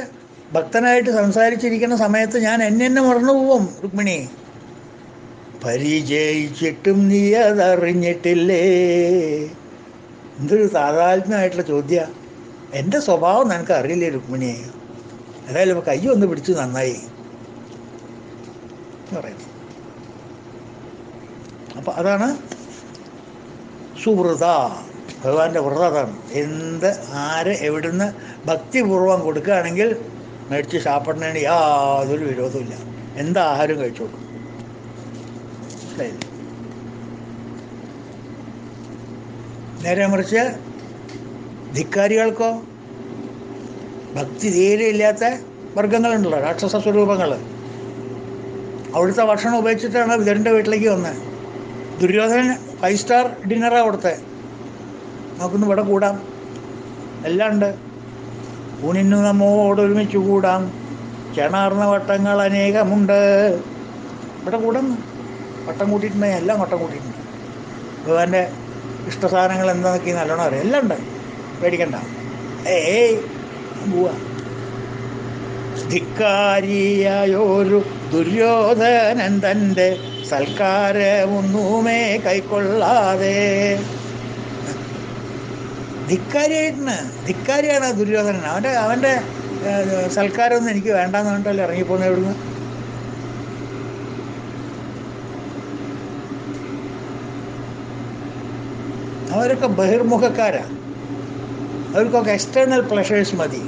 ഭക്തനായിട്ട് സംസാരിച്ചിരിക്കുന്ന സമയത്ത് ഞാൻ എന്നെ മറന്നു പോവും. രുക്മിണി, പരിചയിച്ചിട്ടും നീ അതറിഞ്ഞിട്ടില്ലേ. എന്തൊരു താതാത്മ്യമായിട്ടുള്ള ചോദ്യ. എൻ്റെ സ്വഭാവം നിനക്ക് അറിയില്ലേ രുക്മിണിയെ? ഏതായാലും കൈ ഒന്ന് പിടിച്ചു നന്നായി പറയുന്നു. അപ്പം അതാണ് സുവൃത. ഭഗവാന്റെ വ്രതം അതാണ്. എന്ത് ആര് എവിടുന്ന് ഭക്തിപൂർവം കൊടുക്കുകയാണെങ്കിൽ മേടിച്ച് സാപ്പിടുന്നതിന് യാതൊരു വിരോധമില്ല. എന്ത് ആഹാരം കഴിച്ചോളൂ. നേരെ മറിച്ച് ധിക്കാരികൾക്കോ, ഭക്തി തീരെ ഇല്ലാത്ത വർഗങ്ങളുണ്ടല്ലോ, രാക്ഷസ സ്വരൂപങ്ങൾ, അവിടുത്തെ ഭക്ഷണം ഉപയോഗിച്ചിട്ടാണ് വിതുരൻ്റെ വീട്ടിലേക്ക് വന്നത്. ദുര്യോധനൻ 5 സ്റ്റാർ ഡിന്നറാണ് അവിടുത്തെ. നമുക്കൊന്ന് ഇവിടെ കൂടാം, എല്ലാം ഉണ്ട്. ഊണിന്നു നമ്മോടൊരുമിച്ച് കൂടാം, ചേണാർന്ന വട്ടങ്ങൾ അനേകമുണ്ട്. ഇവിടെ കൂടാം. വട്ടം കൂട്ടിയിട്ടുണ്ടെങ്കിൽ എല്ലാം വട്ടം കൂട്ടിയിട്ടുണ്ട്. ഭഗവാന്റെ ഇഷ്ടസാധനങ്ങൾ എന്താണെന്നൊക്കെ നല്ലോണം അറിയാം. എല്ലാം ഉണ്ട്, പേടിക്കണ്ട. ഏയ് പോവാ. ധിക്കാരിയായൊരു ദുര്യോധനൻ തൻ്റെ സൽക്കാരമൊന്നുമേ കൈക്കൊള്ളാതെ. ധിക്കാരിയാണ് ദുര്യോധനൻ. അവൻ്റെ സൽക്കാരമൊന്നും എനിക്ക് വേണ്ടാന്ന് പറഞ്ഞിട്ടല്ലേ ഇറങ്ങിപ്പോകുന്നത് ഇവിടുന്ന്. അവരൊക്കെ ബഹിർമുഖക്കാരാണ്. അവർക്കൊക്കെ എക്സ്റ്റേണൽ പ്ലഷേഴ്സ് മതി.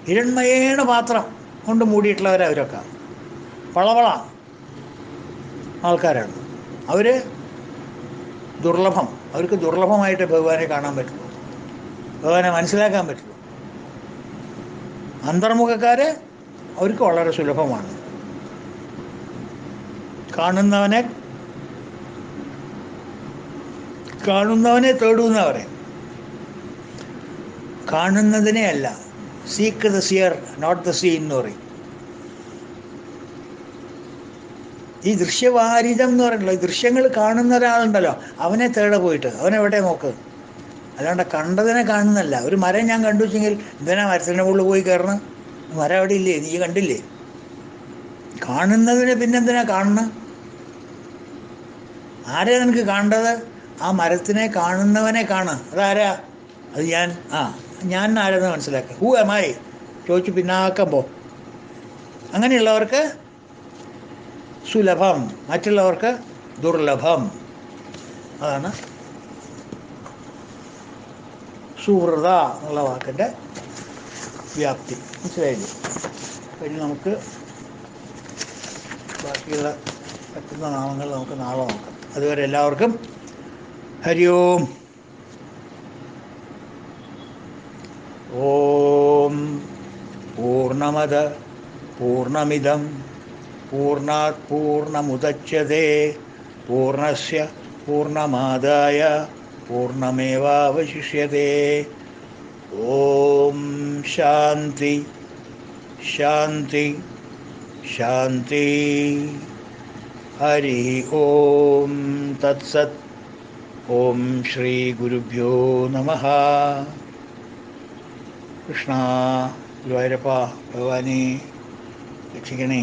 ഹിരൺമയേണ പാത്രം കൊണ്ട് മൂടിയിട്ടുള്ളവരവരൊക്കെ വളവള ആൾക്കാരാണ്. അവർ ദുർലഭം. അവർക്ക് ദുർലഭമായിട്ട് ഭഗവാനെ കാണാൻ പറ്റുള്ളൂ, ഭഗവാനെ മനസ്സിലാക്കാൻ പറ്റുള്ളൂ. അന്തർമുഖക്കാർ അവർക്ക് വളരെ സുലഭമാണ്. കാണുന്നവനെ തേടുന്ന പറയും. കാണുന്നതിനെ അല്ല, seek the seer not the seen എന്ന് പറയും. ഈ ദൃശ്യവാരിതം എന്ന് പറയുന്നത്, ഈ ദൃശ്യങ്ങൾ കാണുന്ന ഒരാളുണ്ടല്ലോ, അവനെ തേടെ പോയിട്ട് അവനെവിടെ നോക്ക്. അല്ലാണ്ട് കണ്ടതിനെ കാണുന്നല്ല. ഒരു മരം ഞാൻ കണ്ടു വെച്ചെങ്കിൽ എന്തിനാ മരത്തിൻ്റെ മുകളിൽ പോയി കയറണം? മരം അവിടെ ഇല്ലേ, നീ കണ്ടില്ലേ? കാണുന്നതിന് പിന്നെന്തിനാ കാണണം? ആരെയാ നിനക്ക് കാണേണ്ടത്? ആ മരത്തിനെ കാണുന്നവനെ കാണുക. അതാരാ? അത് ഞാൻ ആരെന്ന് മനസ്സിലാക്കുക. ഹൂ എം ഐ ചോദിച്ചു പിന്നാക്കം പോ. അങ്ങനെയുള്ളവർക്ക് സുലഭം, മറ്റുള്ളവർക്ക് ദുർലഭം. അതാണ് സുഹൃത എന്നുള്ള വാക്കിൻ്റെ വ്യാപ്തി. മനസ്സിലായില്ലേ? ഇനി നമുക്ക് ബാക്കിയുള്ള പറ്റുന്ന നാമങ്ങൾ നമുക്ക് നാളെ നോക്കാം. അതുവരെ എല്ലാവർക്കും ഹരി ഓം. ഓം പൂർണ്ണമദ പൂർണ്ണമിദം പൂർണ്ണാത് പൂർണ്ണമുദച്യതേ പൂർണ്ണസ്യ പൂർണ്ണമാദായ പൂർണ്ണമേവാവശിഷ്യതേ. ഓം ശാന്തി ശാന്തി ശാന്തി. ഹരി ഓം തത്സത്. ഓം ശ്രീ ഗുരുഭ്യോ നമഃ. കൃഷ്ണ ഗുരുവായൂരപ്പ ഭഗവാനെ രക്ഷിക്കണേ.